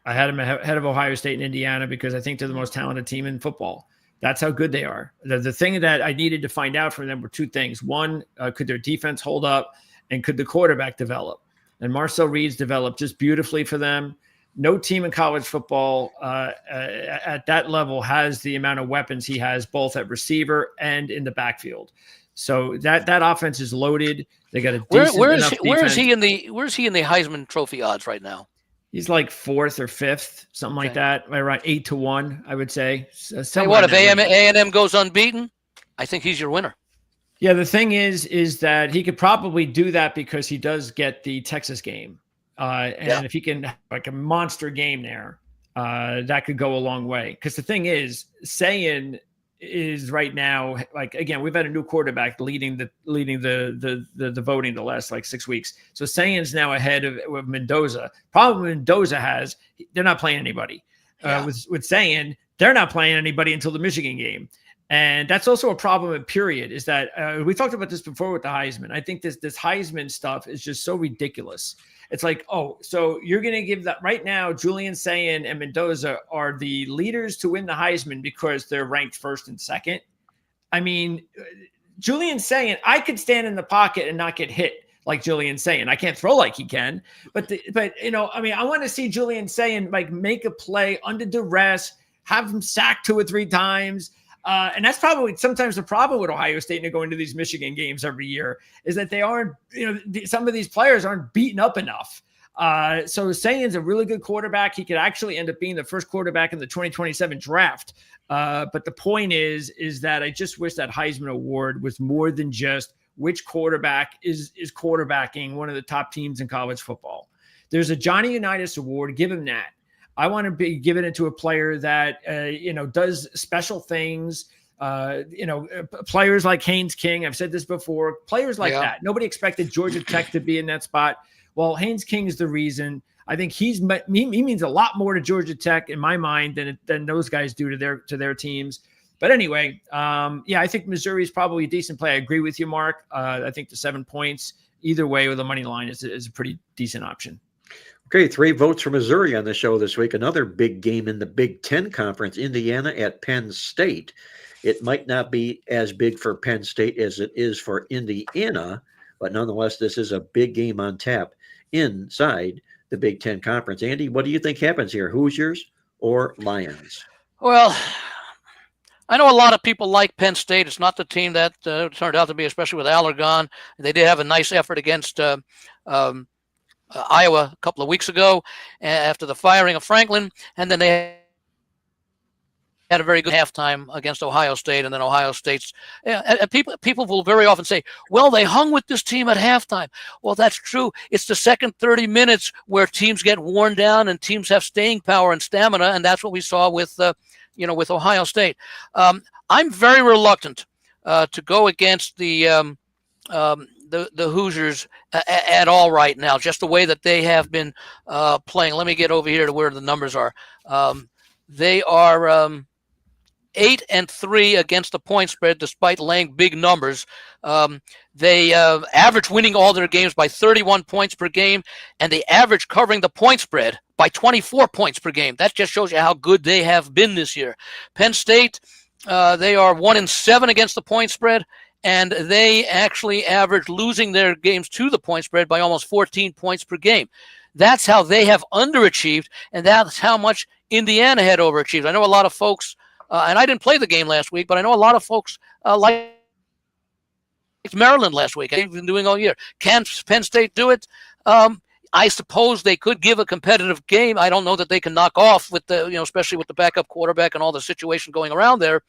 I had them ahead of Ohio State and Indiana because I think they're the most talented team in football. That's how good they are. The thing that I needed to find out from them were 2 things. One, could their defense hold up, and could the quarterback develop? And Marcel Reed's developed just beautifully for them. No team in college football at that level has the amount of weapons he has, both at receiver and in the backfield. So that offense is loaded. They got a decent enough defense. Where is he in the Heisman Trophy odds right now? He's like 4th or 5th, something like that. Around 8-1, I would say. Say what, if A&M goes unbeaten, I think he's your winner. Yeah, the thing is that he could probably do that because he does get the Texas game. If he can, like, a monster game there, that could go a long way. Because the thing is, Sayin is right now, like, again, we've had a new quarterback leading the voting the last 6 weeks. So Sayin's now ahead of Mendoza. Problem Mendoza has, they're not playing anybody. With Sayin, they're not playing anybody until the Michigan game. And that's also a problem, period, is that we talked about this before with the Heisman. I think this Heisman stuff is just so ridiculous. It's like, oh, so you're going to give that right now, Julian Sayin and Mendoza are the leaders to win the Heisman because they're ranked 1st and 2nd. I mean, Julian Sayin, I could stand in the pocket and not get hit like Julian Sayin. I can't throw like he can, but I want to see Julian Sayin make a play under duress, have him sacked 2 or 3 times. And that's probably sometimes the problem with Ohio State and going to these Michigan games every year is that they aren't, some of these players aren't beaten up enough. So Sayan's a really good quarterback. He could actually end up being the first quarterback in the 2027 draft. But the point is that I just wish that Heisman Award was more than just which quarterback is quarterbacking one of the top teams in college football. There's a Johnny Unitas Award. Give him that. I want to be giving it to a player that, does special things. Players like Haynes King. I've said this before. Players like that. Nobody expected Georgia Tech to be in that spot. Well, Haynes King is the reason. I think he means a lot more to Georgia Tech in my mind than those guys do to their teams. But anyway, I think Missouri is probably a decent play. I agree with you, Mark. I think the 7 points either way with the money line is a pretty decent option. Okay, 3 votes for Missouri on the show this week. Another big game in the Big Ten Conference, Indiana at Penn State. It might not be as big for Penn State as it is for Indiana, but nonetheless, this is a big game on tap inside the Big Ten Conference. Andy, what do you think happens here, Hoosiers or Lions? Well, I know a lot of people like Penn State. It's not the team that turned out to be, especially with Allergon. They did have a nice effort against Iowa a couple of weeks ago after the firing of Franklin, and then they had a very good halftime against Ohio State, and then Ohio State's people will very often say, well, they hung with this team at halftime. Well, that's true. It's the second 30 minutes where teams get worn down and teams have staying power and stamina, and that's what we saw with with Ohio State. I'm very reluctant to go against the Hoosiers at all right now, just the way that they have been playing. Let me get over here to where the numbers are. They are 8-3 against the point spread, despite laying big numbers. They average winning all their games by 31 points per game, and they average covering the point spread by 24 points per game. That just shows you how good they have been this year. Penn State, they are 1-7 against the point spread, and they actually average losing their games to the point spread by almost 14 points per game. That's how they have underachieved, and that's how much Indiana had overachieved. I know a lot of folks, and I didn't play the game last week, but I know a lot of folks like Maryland last week. They've been doing all year. Can Penn State do it? I suppose they could give a competitive game. I don't know that they can knock off with the, especially with the backup quarterback and all the situation going around there.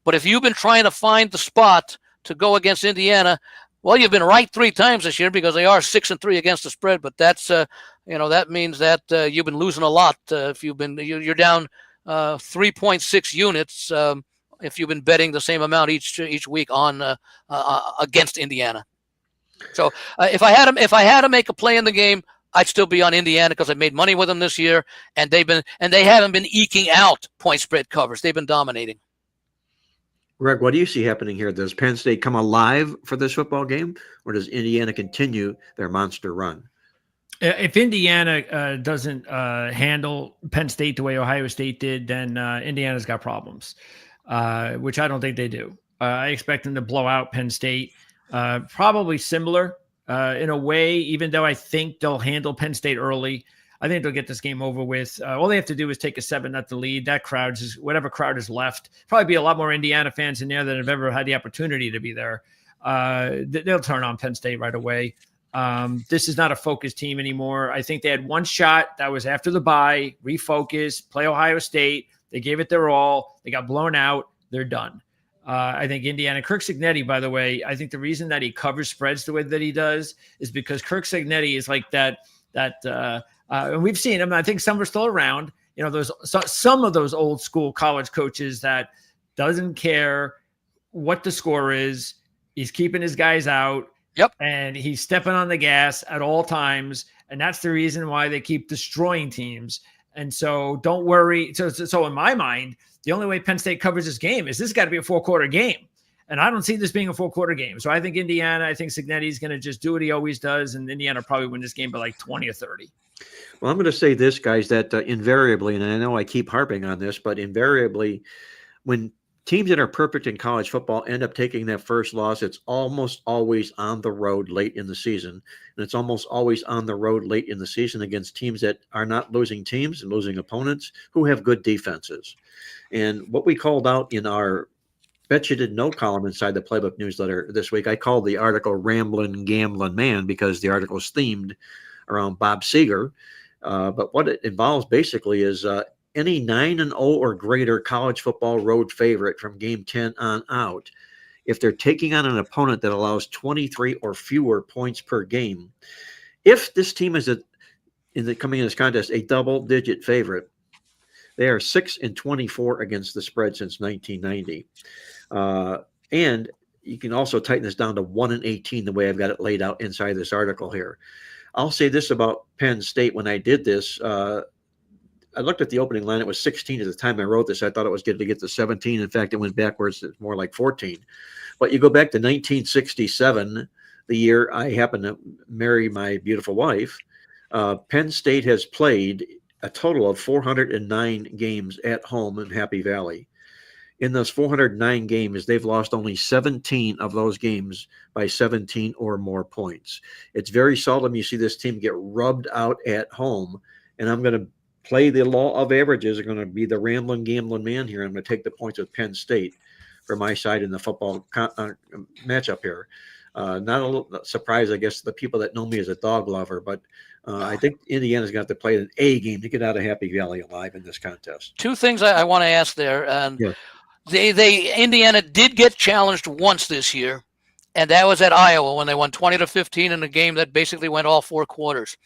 But if you've been trying to find the spot to go against Indiana, well, you've been right 3 times this year because they are 6-3 against the spread. But that's, that means that you've been losing a lot. If you're down 3.6 units, if you've been betting the same amount each week on against Indiana. So if I had to make a play in the game, I'd still be on Indiana because I made money with them this year, and they haven't been eking out point spread covers. They've been dominating. Greg, what do you see happening here? Does Penn State come alive for this football game, or does Indiana continue their monster run? If Indiana doesn't handle Penn State the way Ohio State did, then Indiana's got problems, which I don't think they do. I expect them to blow out Penn State, probably similar in a way, even though I think they'll handle Penn State early. I think they'll get this game over with. All they have to do is take a 7-0 lead. That crowd is whatever crowd is left. Probably be a lot more Indiana fans in there than have ever had the opportunity to be there. They'll turn on Penn State right away. This is not a focused team anymore. I think they had one shot. That was after the bye. Refocus, play Ohio State. They gave it their all. They got blown out. They're done. I think Indiana, Kirk Cignetti, by the way, I think the reason that he covers spreads the way that he does is because Kirk Cignetti is like that. And we've seen him. I think some are still around. Some of those old school college coaches that doesn't care what the score is. He's keeping his guys out. Yep. And he's stepping on the gas at all times. And that's the reason why they keep destroying teams. And so don't worry. So in my mind, the only way Penn State covers this game is this got to be a 4-quarter game. And I don't see this being a 4-quarter game. So I think Indiana, I think Cignetti's going to just do what he always does. And Indiana probably win this game by like 20 or 30. Well, I'm going to say this, guys, that invariably, and I know I keep harping on this, but invariably, when teams that are perfect in college football end up taking that first loss, it's almost always on the road late in the season. And it's almost always on the road late in the season against teams that are not losing teams and losing opponents who have good defenses. And what we called out in our Bet You Didn't Know column inside the Playbook newsletter this week, I called the article Ramblin' Gamblin' Man because the article is themed around Bob Seger. But what it involves basically is any 9-0 or greater college football road favorite from game 10 on out, if they're taking on an opponent that allows 23 or fewer points per game. If this team is coming in this contest a double-digit favorite, they are 6-24 against the spread since 1990. And you can also tighten this down to 1-18 the way I've got it laid out inside this article here. I'll say this about Penn State. When I did this, I looked at the opening line. It was 16 at the time I wrote this. I thought it was going to get to 17. In fact, it went backwards. It's more like 14. But you go back to 1967, the year I happened to marry my beautiful wife. Penn State has played a total of 409 games at home in Happy Valley. In those 409 games, they've lost only 17 of those games by 17 or more points. It's very seldom you see this team get rubbed out at home. And I'm going to play the law of averages. I'm going to be the rambling, gambling man here. I'm going to take the points with Penn State for my side in the football matchup here. Not a little surprised, I guess, the people that know me as a dog lover, but I think Indiana's got to play an A game to get out of Happy Valley alive in this contest. Two things I want to ask there. Indiana did get challenged once this year, and that was at Iowa when they won 20-15 in a game that basically went all 4 quarters.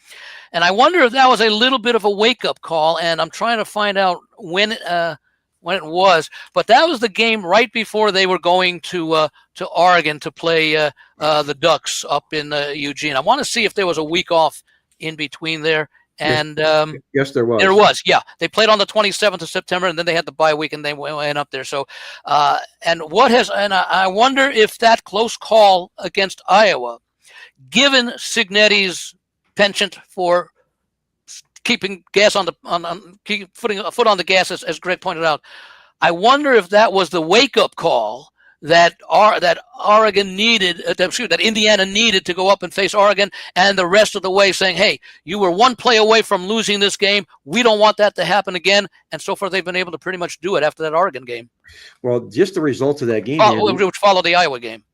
And I wonder if that was a little bit of a wake-up call, and I'm trying to find out when it was. But that was the game right before they were going to Oregon to play the Ducks up in Eugene. I want to see if there was a week off in between there. And yes, there was. There was, yeah. They played on the 27th of September, and then they had the bye week, and they went up there. So, and I wonder if that close call against Iowa, given Cignetti's penchant for keeping gas putting a foot on the gas, as Greg pointed out, I wonder if that was the wake-up call that Oregon needed, that Indiana needed to go up and face Oregon, and the rest of the way saying, hey, you were one play away from losing this game. We don't want that to happen again. And so far, they've been able to pretty much do it after that Oregon game. Well, just the results of that game. Which followed the Iowa game.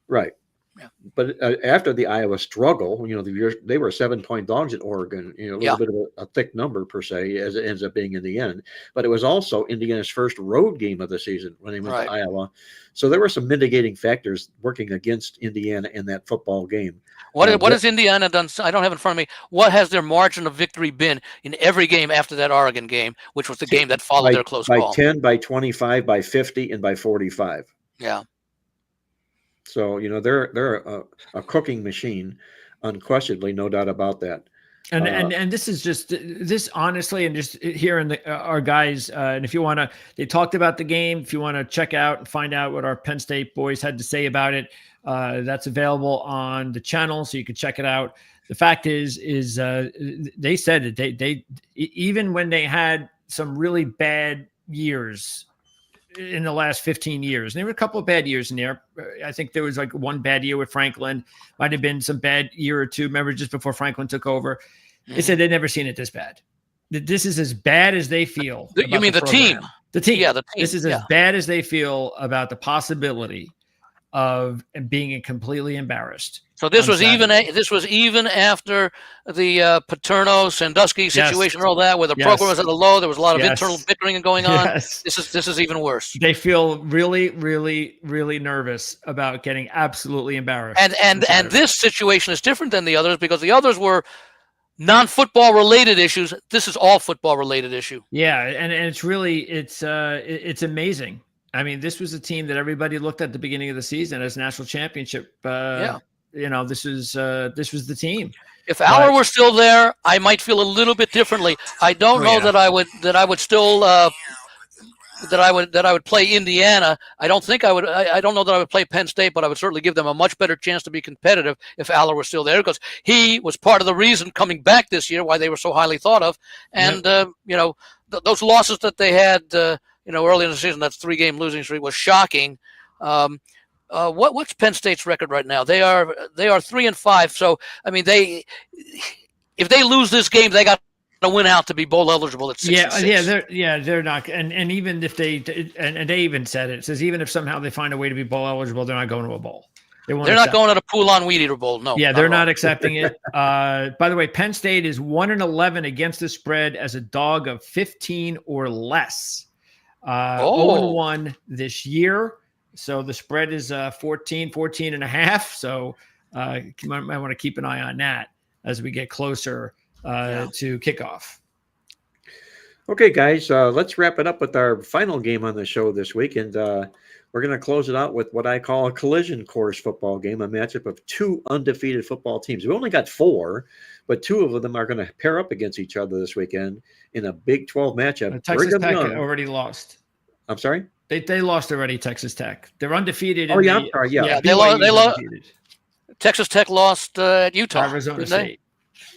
Right. Yeah. But after the Iowa struggle, they were 7-point dogs at Oregon, a little bit of a thick number per se, as it ends up being in the end. But it was also Indiana's first road game of the season when they went to Iowa. So there were some mitigating factors working against Indiana in that football game. What has Indiana done? I don't have it in front of me. What has their margin of victory been in every game after that Oregon game, which was the game that followed their close call? By 10, by 25, by 50, and by 45. Yeah. So, they're a cooking machine, unquestionably, no doubt about that. And this is just this honestly, and just hearing our guys. And if you want to, they talked about the game. If you want to check out and find out what our Penn State boys had to say about it, that's available on the channel, so you can check it out. The fact is they said that they even when they had some really bad years in the last 15 years. And there were a couple of bad years in there. I think there was like one bad year with Franklin. Might have been some bad year or two. Remember, just before Franklin took over, they said they'd never seen it this bad. This is as bad as they feel. You mean the team? The team. Yeah, the team. This is as bad as they feel about the possibility of being completely embarrassed. So this was even after the Paterno Sandusky situation and all that, where the program was at a low. There was a lot of internal bickering going on. This is even worse. They feel really, really, really nervous about getting absolutely embarrassed. And this situation is different than the others because the others were non-football related issues. This is all football related issue. Yeah, and it's really it's amazing. I mean, this was a team that everybody looked at the beginning of the season as national championship. This was the team. If Aller were still there, I might feel a little bit differently. I don't know that I would still that I would play Indiana. I don't think I would. I don't know that I would play Penn State, but I would certainly give them a much better chance to be competitive if Aller was still there, because he was part of the reason coming back this year why they were so highly thought of. And those losses that they had, early in the season, that 3-game losing streak was shocking. What's Penn State's record right now? They are 3-5. So I mean, if they lose this game, they got to win out to be bowl eligible at 6-6. They're not. And even if they even said it says even if somehow they find a way to be bowl eligible, they're not going to a bowl. They're not going to the Poulon Weed Eater Bowl. No. Yeah, they're not accepting it. By the way, Penn State is 1-11 against the spread as a dog of 15 or less. 0-1 this year. So the spread is 14 and a half. So you might want to keep an eye on that as we get closer to kickoff. Okay, guys, let's wrap it up with our final game on the show this week. And we're going to close it out with what I call a collision course football game, a matchup of two undefeated football teams. We only got 4, but 2 of them are going to pair up against each other this weekend in a Big 12 matchup. Texas Tech already lost. I'm sorry? They lost already, Texas Tech. They're undefeated. I'm sorry. Yeah, they lost. Texas Tech lost at Utah. Arizona State.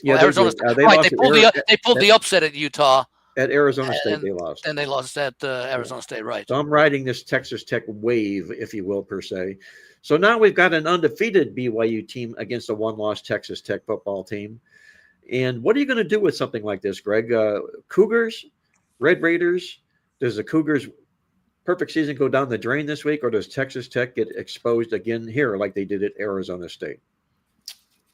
Yeah, Arizona State. They pulled the upset at Utah. At Arizona State, they lost. And they lost at Arizona State, right. So I'm riding this Texas Tech wave, if you will, per se. So now we've got an undefeated BYU team against a one-loss Texas Tech football team. And what are you going to do with something like this, Greg? Cougars, Red Raiders, does the Cougars' perfect season go down the drain this week, or does Texas Tech get exposed again here like they did at Arizona State?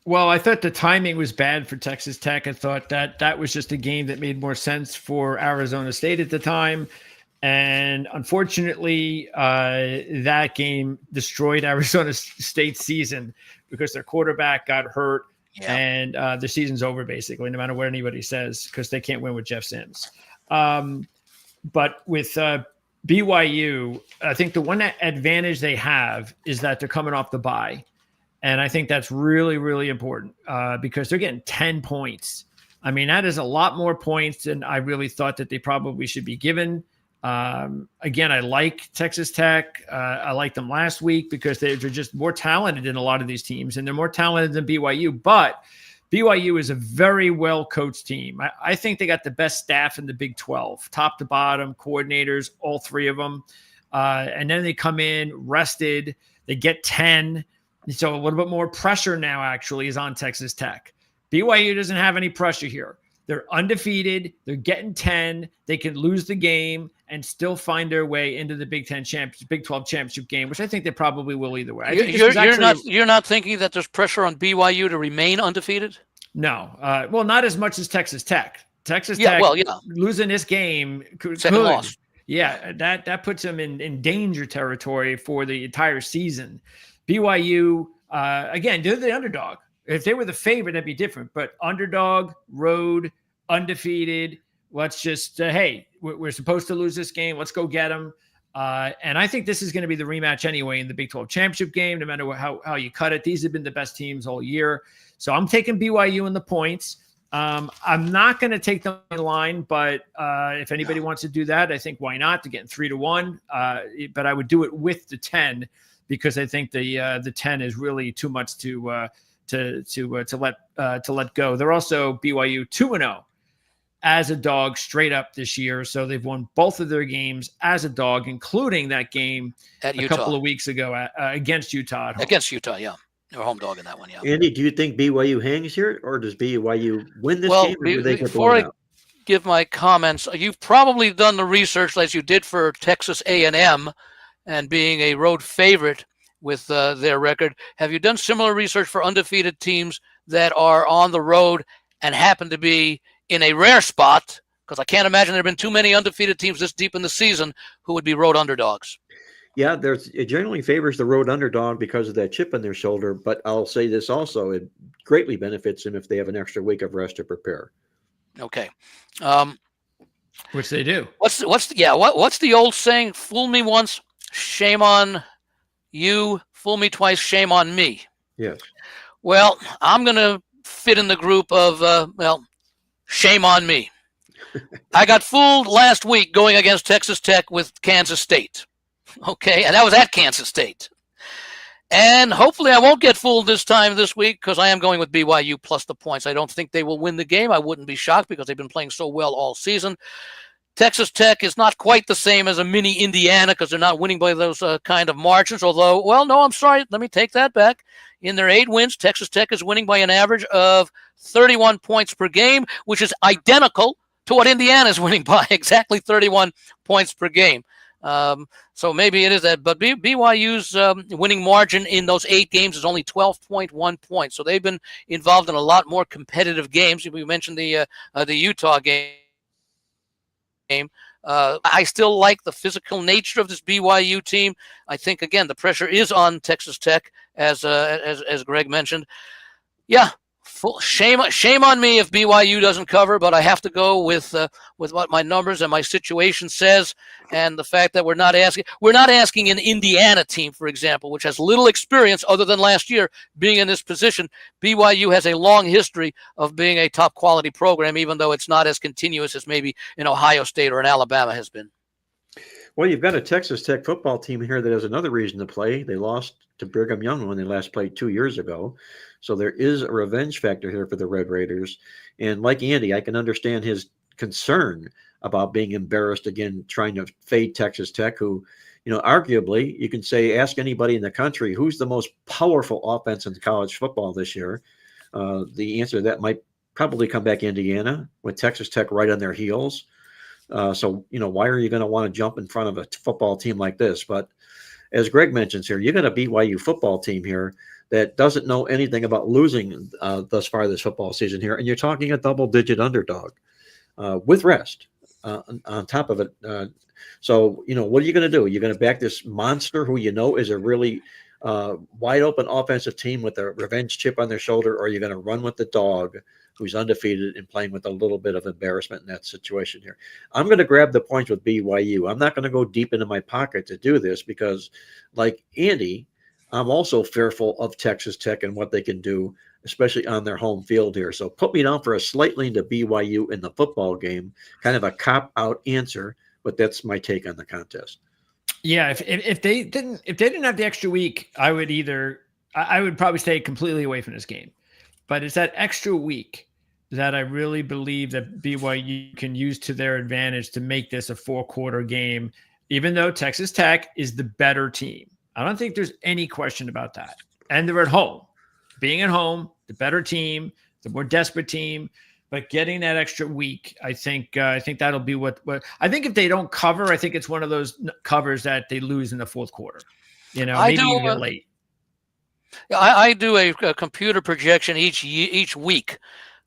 Well, I thought the timing was bad for Texas Tech. I thought that was just a game that made more sense for Arizona State at the time. And unfortunately, that game destroyed Arizona State's season because their quarterback got hurt. Yeah. And the season's over, basically, no matter what anybody says, because they can't win with Jeff Sims. But with BYU, I think the one advantage they have is that they're coming off the bye. And I think that's really, really important because they're getting 10 points. I mean, that is a lot more points than I really thought that they probably should be given. Again, I like Texas Tech. I liked them last week because they're just more talented than a lot of these teams, and they're more talented than BYU. But BYU is a very well-coached team. I think they got the best staff in the Big 12, top to bottom, coordinators, all 3 of them. And then they come in rested. They get 10. So a little bit more pressure now actually is on Texas Tech. BYU doesn't have any pressure here. They're undefeated. They're getting 10. They can lose the game and still find their way into the Big 12 championship game, which I think they probably will either way. You're not thinking that there's pressure on BYU to remain undefeated? No. Well, not as much as Texas Tech. Texas Tech losing this game could. Loss. Yeah, that puts them in danger territory for the entire season. BYU, again, they're the underdog. If they were the favorite, that'd be different. But underdog, road, undefeated. Let's just, hey, we're supposed to lose this game. Let's go get them. And I think this is going to be the rematch anyway in the Big 12 championship game, no matter how you cut it. These have been the best teams all year. So I'm taking BYU in the points. I'm not going to take them in line, but if anybody wants to do that, I think why not? They're getting 3-1. But I would do it with the 10 because I think the 10 is really too much to let go. They're also BYU 2-0 as a dog straight up this year. So they've won both of their games as a dog, including that game at a couple of weeks ago against Utah. Against Utah, yeah. They're home dog in that one, yeah. Andy, do you think BYU hangs here, or does BYU win this game? Or do they before I give my comments, you've probably done the research as you did for Texas A&M and being a road favorite with their record. Have you done similar research for undefeated teams that are on the road and happen to be in a rare spot? Because I can't imagine there have been too many undefeated teams this deep in the season who would be road underdogs. Yeah, it generally favors the road underdog because of that chip on their shoulder. But I'll say this also, it greatly benefits them if they have an extra week of rest to prepare. Okay. Which they do. What's the old saying? Fool me once, shame on you. Fool me twice, shame on me. Yes. Well, I'm going to fit in the group of, shame on me. I got fooled last week going against Texas Tech with Kansas State. Okay, and that was at Kansas State. And hopefully I won't get fooled this week because I am going with BYU plus the points. I don't think they will win the game. I wouldn't be shocked because they've been playing so well all season. Texas Tech is not quite the same as a mini Indiana because they're not winning by those kind of margins. Although, well, no, I'm sorry. Let me take that back. In their 8 wins, Texas Tech is winning by an average of 31 points per game, which is identical to what Indiana is winning by, exactly 31 points per game. So maybe it is that. But BYU's winning margin in those 8 games is only 12.1 points. So they've been involved in a lot more competitive games. We mentioned the Utah game. I still like the physical nature of this BYU team. I think, again, the pressure is on Texas Tech, as Greg mentioned. Yeah, shame on me if BYU doesn't cover, but I have to go with what my numbers and my situation says, and the fact that we're not asking an Indiana team, for example, which has little experience other than last year being in this position. BYU has a long history of being a top quality program, even though it's not as continuous as maybe an Ohio State or an Alabama has been. Well, you've got a Texas Tech football team here that has another reason to play. They lost to Brigham Young when they last played 2 years ago. So there is a revenge factor here for the Red Raiders. And like Andy, I can understand his concern about being embarrassed again, trying to fade Texas Tech, who, arguably you can say, ask anybody in the country, who's the most powerful offense in college football this year? The answer to that might probably come back Indiana, with Texas Tech right on their heels. So, why are you going to want to jump in front of a football team like this? But as Greg mentions here, you got a BYU football team here that doesn't know anything about losing thus far this football season here. And you're talking a double-digit underdog with rest on top of it. So, what are you going to do? You're going to back this monster who is a really wide-open offensive team with a revenge chip on their shoulder, or are you going to run with the dog who's undefeated and playing with a little bit of embarrassment in that situation here? I'm going to grab the points with BYU. I'm not going to go deep into my pocket to do this because, like Andy, I'm also fearful of Texas Tech and what they can do, especially on their home field here. So put me down for a slight lean to BYU in the football game, kind of a cop-out answer, but that's my take on the contest. Yeah, if they didn't have the extra week, I would probably stay completely away from this game. But it's that extra week that I really believe that BYU can use to their advantage to make this a 4-quarter game, even though Texas Tech is the better team. I don't think there's any question about that. And they're at home. Being at home, the better team, the more desperate team. But getting that extra week, I think that'll be what I think if they don't cover, I think it's one of those covers that they lose in the 4th quarter. Maybe even late. I do a computer projection each week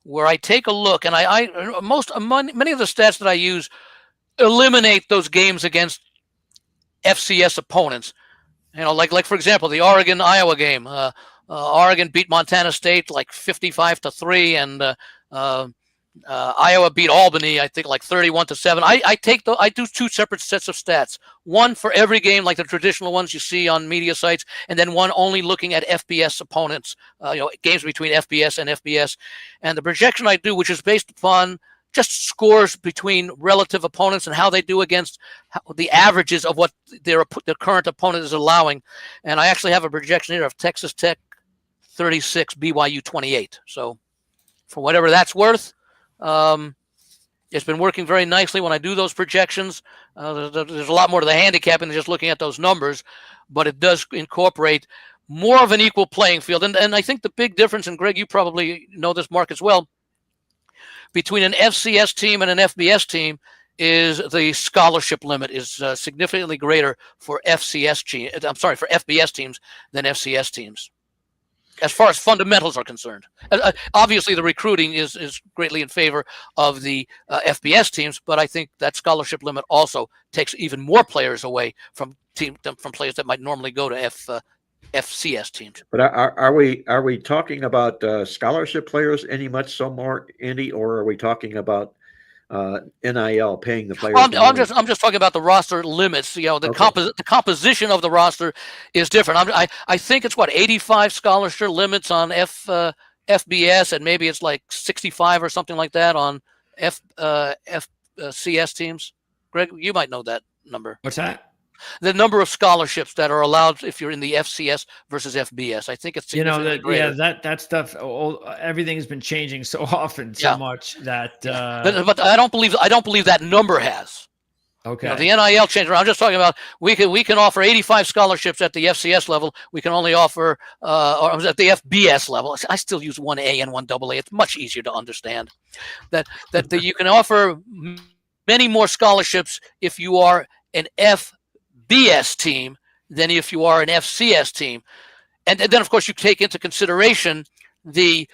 where I take a look, and many of the stats that I use eliminate those games against FCS opponents. Like for example, the Oregon-Iowa game. Oregon beat Montana State like 55-3, and Iowa beat Albany, I think, like 31-7. I do 2 separate sets of stats. One for every game, like the traditional ones you see on media sites, and then one only looking at FBS opponents, games between FBS and FBS. And the projection I do, which is based upon just scores between relative opponents and how they do against the averages of what their current opponent is allowing. And I actually have a projection here of Texas Tech 36, BYU 28. So for whatever that's worth, it's been working very nicely when I do those projections. There's a lot more to the handicapping than just looking at those numbers, but it does incorporate more of an equal playing field. And I think the big difference, and Greg, you probably know this, Mark, as well, between an FCS team and an FBS team is the scholarship limit is significantly greater for FBS teams than FCS teams, as far as fundamentals are concerned. Obviously, the recruiting is greatly in favor of the FBS teams, but I think that scholarship limit also takes even more players away from players that might normally go to FCS teams. But are we talking about scholarship players any much so more, Andy, or are we talking about NIL paying the players? I'm just talking about the roster limits. The composition of the roster is different. I think it's 85 scholarship limits on FBS, and maybe it's like 65 or something like that on FCS teams. Greg, you might know that number. What's that? The number of scholarships that are allowed if you're in the FCS versus FBS. I think it's greater. that stuff. Everything has been changing so often, so much that. But I don't believe that number has. Okay. The NIL changed. I'm just talking about we can offer 85 scholarships at the FCS level. We can only offer or at the FBS level. I still use 1A and 1AA. It's much easier to understand that you can offer many more scholarships if you are an FBS team than if you are an FCS team. And then, of course, you take into consideration the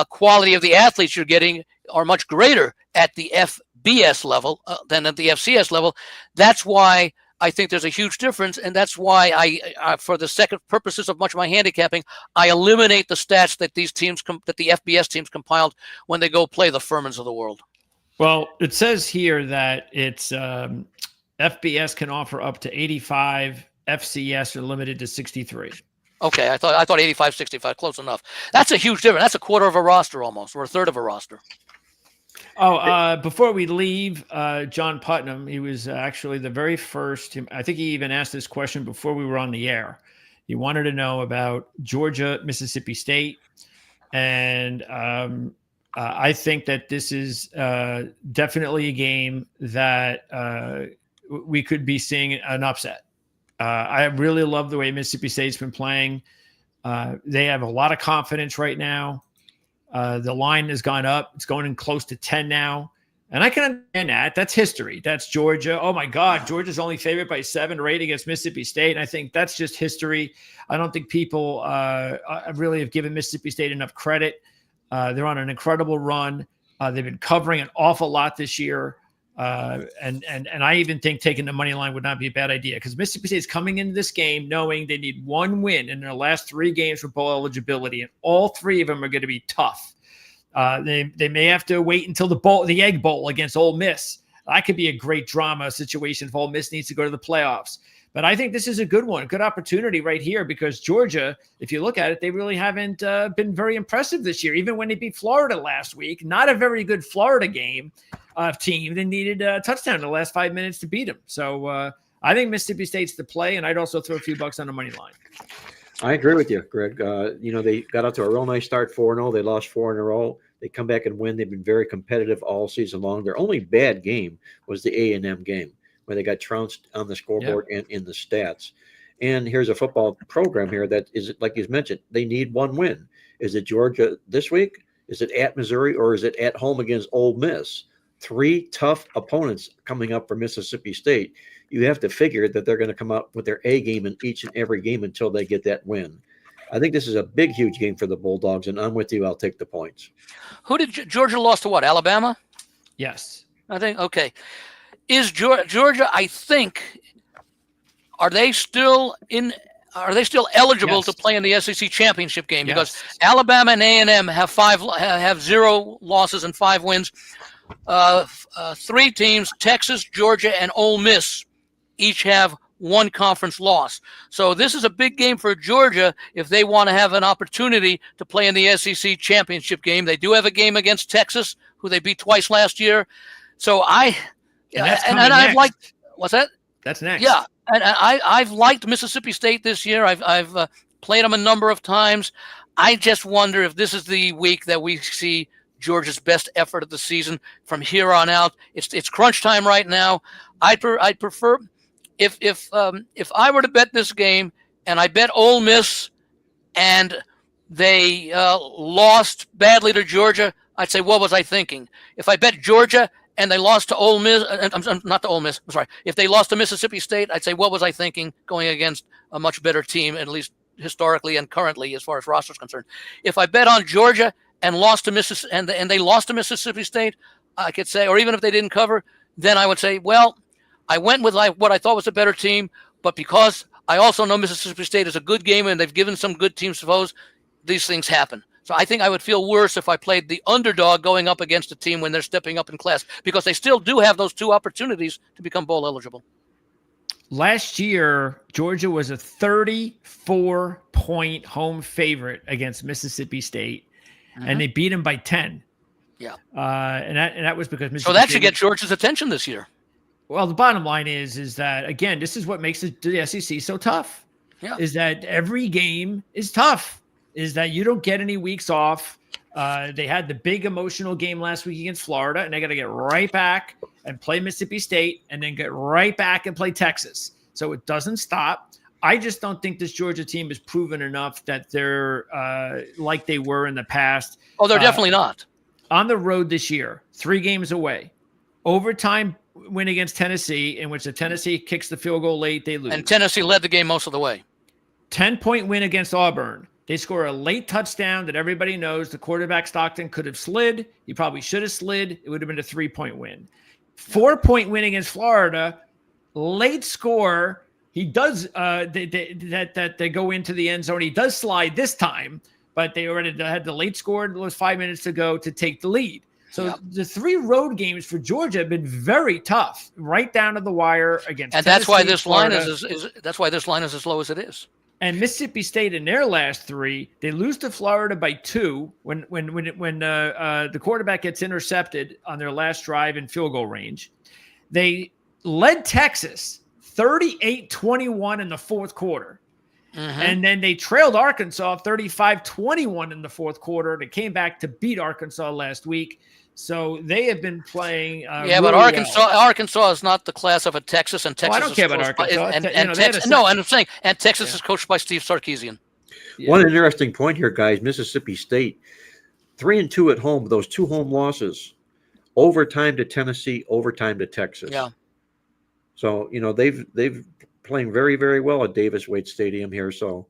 quality of the athletes you're getting are much greater at the FBS level than at the FCS level. That's why I think there's a huge difference, and that's why I for the second purposes of much of my handicapping, I eliminate the stats that these teams that the FBS teams compiled when they go play the Furmans of the world. Well, it says here that it's FBS can offer up to 85, FCS are limited to 63. Okay, I thought 85, 65, close enough. That's a huge difference. That's a quarter of a roster almost, or a third of a roster. Oh, before we leave, John Putnam, he was actually the very first. I think he even asked this question before we were on the air. He wanted to know about Georgia, Mississippi State. And I think that this is definitely a game that we could be seeing an upset. I really love the way Mississippi State's been playing. They have a lot of confidence right now. The line has gone up. It's going in close to 10 now. And I can understand that. That's history. That's Georgia. Oh, my God. Georgia's only favored by 7 or 8 against Mississippi State. And I think that's just history. I don't think people really have given Mississippi State enough credit. They're on an incredible run. They've been covering an awful lot this year. And I even think taking the money line would not be a bad idea because Mississippi State is coming into this game knowing they need 1 win in their last 3 games for bowl eligibility, and all 3 of them are going to be tough. They may have to wait until the Egg Bowl against Ole Miss. That could be a great drama situation if Ole Miss needs to go to the playoffs. But I think this is a good one, a good opportunity right here because Georgia, if you look at it, they really haven't been very impressive this year. Even when they beat Florida last week, not a very good Florida team. They needed a touchdown in the last 5 minutes to beat them. So I think Mississippi State's the play, and I'd also throw a few bucks on the money line. I agree with you, Greg. They got out to a real nice start, 4-0. They lost 4 in a row. They come back and win. They've been very competitive all season long. Their only bad game was the A&M game, where they got trounced on the scoreboard and in the stats. And here's a football program here that is, like you mentioned, they need 1 win. Is it Georgia this week? Is it at Missouri, or is it at home against Ole Miss? 3 tough opponents coming up for Mississippi State. You have to figure that they're going to come out with their A game in each and every game until they get that win. I think this is a big, huge game for the Bulldogs, and I'm with you. I'll take the points. Who did Georgia lost to? What, Alabama? Yes. I think, okay. Is Georgia, I think, are they still eligible to play in the SEC championship game? Yes. Because Alabama and A&M have 0 losses and 5 wins. 3 teams, Texas, Georgia, and Ole Miss, each have 1 conference loss. So this is a big game for Georgia if they want to have an opportunity to play in the SEC championship game. They do have a game against Texas, who they beat twice last year. So I've liked, what's that? That's next. Yeah, and I've liked Mississippi State this year. I've played them a number of times. I just wonder if this is the week that we see Georgia's best effort of the season from here on out. It's crunch time right now. I'd prefer if I were to bet this game and I bet Ole Miss and they lost badly to Georgia, I'd say, what was I thinking? If I bet Georgia and they lost to Ole Miss, not to Ole Miss, I'm sorry. If they lost to Mississippi State, I'd say, what was I thinking going against a much better team, at least historically and currently as far as roster is concerned. If I bet on Georgia and lost to and they lost to Mississippi State, I could say, or even if they didn't cover, then I would say, well, I went with what I thought was a better team, but because I also know Mississippi State is a good game and they've given some good teams foes, these things happen. So I think I would feel worse if I played the underdog going up against a team when they're stepping up in class, because they still do have those 2 opportunities to become bowl eligible. Last year, Georgia was a 34-point home favorite against Mississippi State, and they beat them by 10. Yeah. And that was because Mississippi So that State should get Georgia's attention this year. Well, the bottom line is that, again, this is what makes the SEC so tough. Yeah. Is that every game is tough. Is that you don't get any weeks off. They had the big emotional game last week against Florida, and they got to get right back and play Mississippi State and then get right back and play Texas. So it doesn't stop. I just don't think this Georgia team has proven enough that they're like they were in the past. Oh, they're definitely not. On the road this year, 3 games away. Overtime win against Tennessee, in which the Tennessee kicks the field goal late, they lose. And Tennessee led the game most of the way. 10-point win against Auburn. They score a late touchdown that everybody knows the quarterback Stockton could have slid. He probably should have slid. It would have been a 3-point win. 4-point win against Florida. Late score. He does they go into the end zone. He does slide this time, but they already had the late score. It was 5 minutes to go to take the lead. So the 3 road games for Georgia have been very tough, right down to the wire against. And Tennessee, that's why this Florida. line is that's why this line is as low as it is. And Mississippi State in their last 3, they lose to Florida by 2 when the quarterback gets intercepted on their last drive in field goal range. They led Texas 38-21 in the fourth quarter. And then they trailed Arkansas 35-21 in the fourth quarter. They came back to beat Arkansas last week. So they have been playing. But Arkansas is not the class of a Texas, and Texas. I don't care about Arkansas. And Texas is coached by Steve Sarkisian. Yeah. One interesting point here, guys. Mississippi State 3-2 at home. Those 2 home losses, overtime to Tennessee, overtime to Texas. Yeah. So they've playing very, very well at Davis Wade Stadium here. So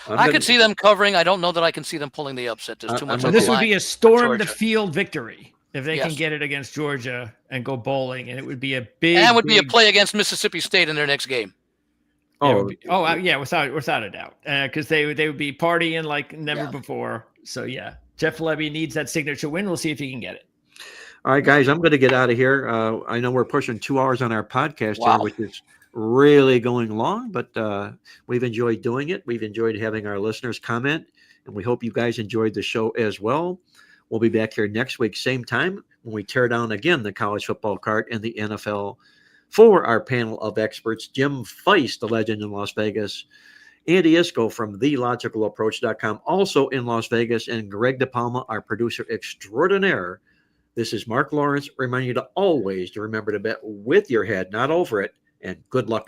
I could see them covering. I don't know that I can see them pulling the upset. There's too much. So this would be a storm the field victory if they Yes. can get it against Georgia and go bowling, and it would be a big. And it would be a play against Mississippi State in their next game. Without a doubt, because they would be partying like never before. So yeah, Jeff Levy needs that signature win. We'll see if he can get it. All right, guys, I'm going to get out of here. I know we're pushing 2 hours on our podcast here, which is really going long, but we've enjoyed doing it. We've enjoyed having our listeners comment, and we hope you guys enjoyed the show as well. We'll be back here next week, same time, when we tear down again the college football cart and the NFL for our panel of experts. Jim Feist, the legend in Las Vegas, Andy Isco from TheLogicalApproach.com, also in Las Vegas, and Greg DePalma, our producer extraordinaire. This is Mark Lawrence, reminding you to always remember to bet with your head, not over it, and good luck.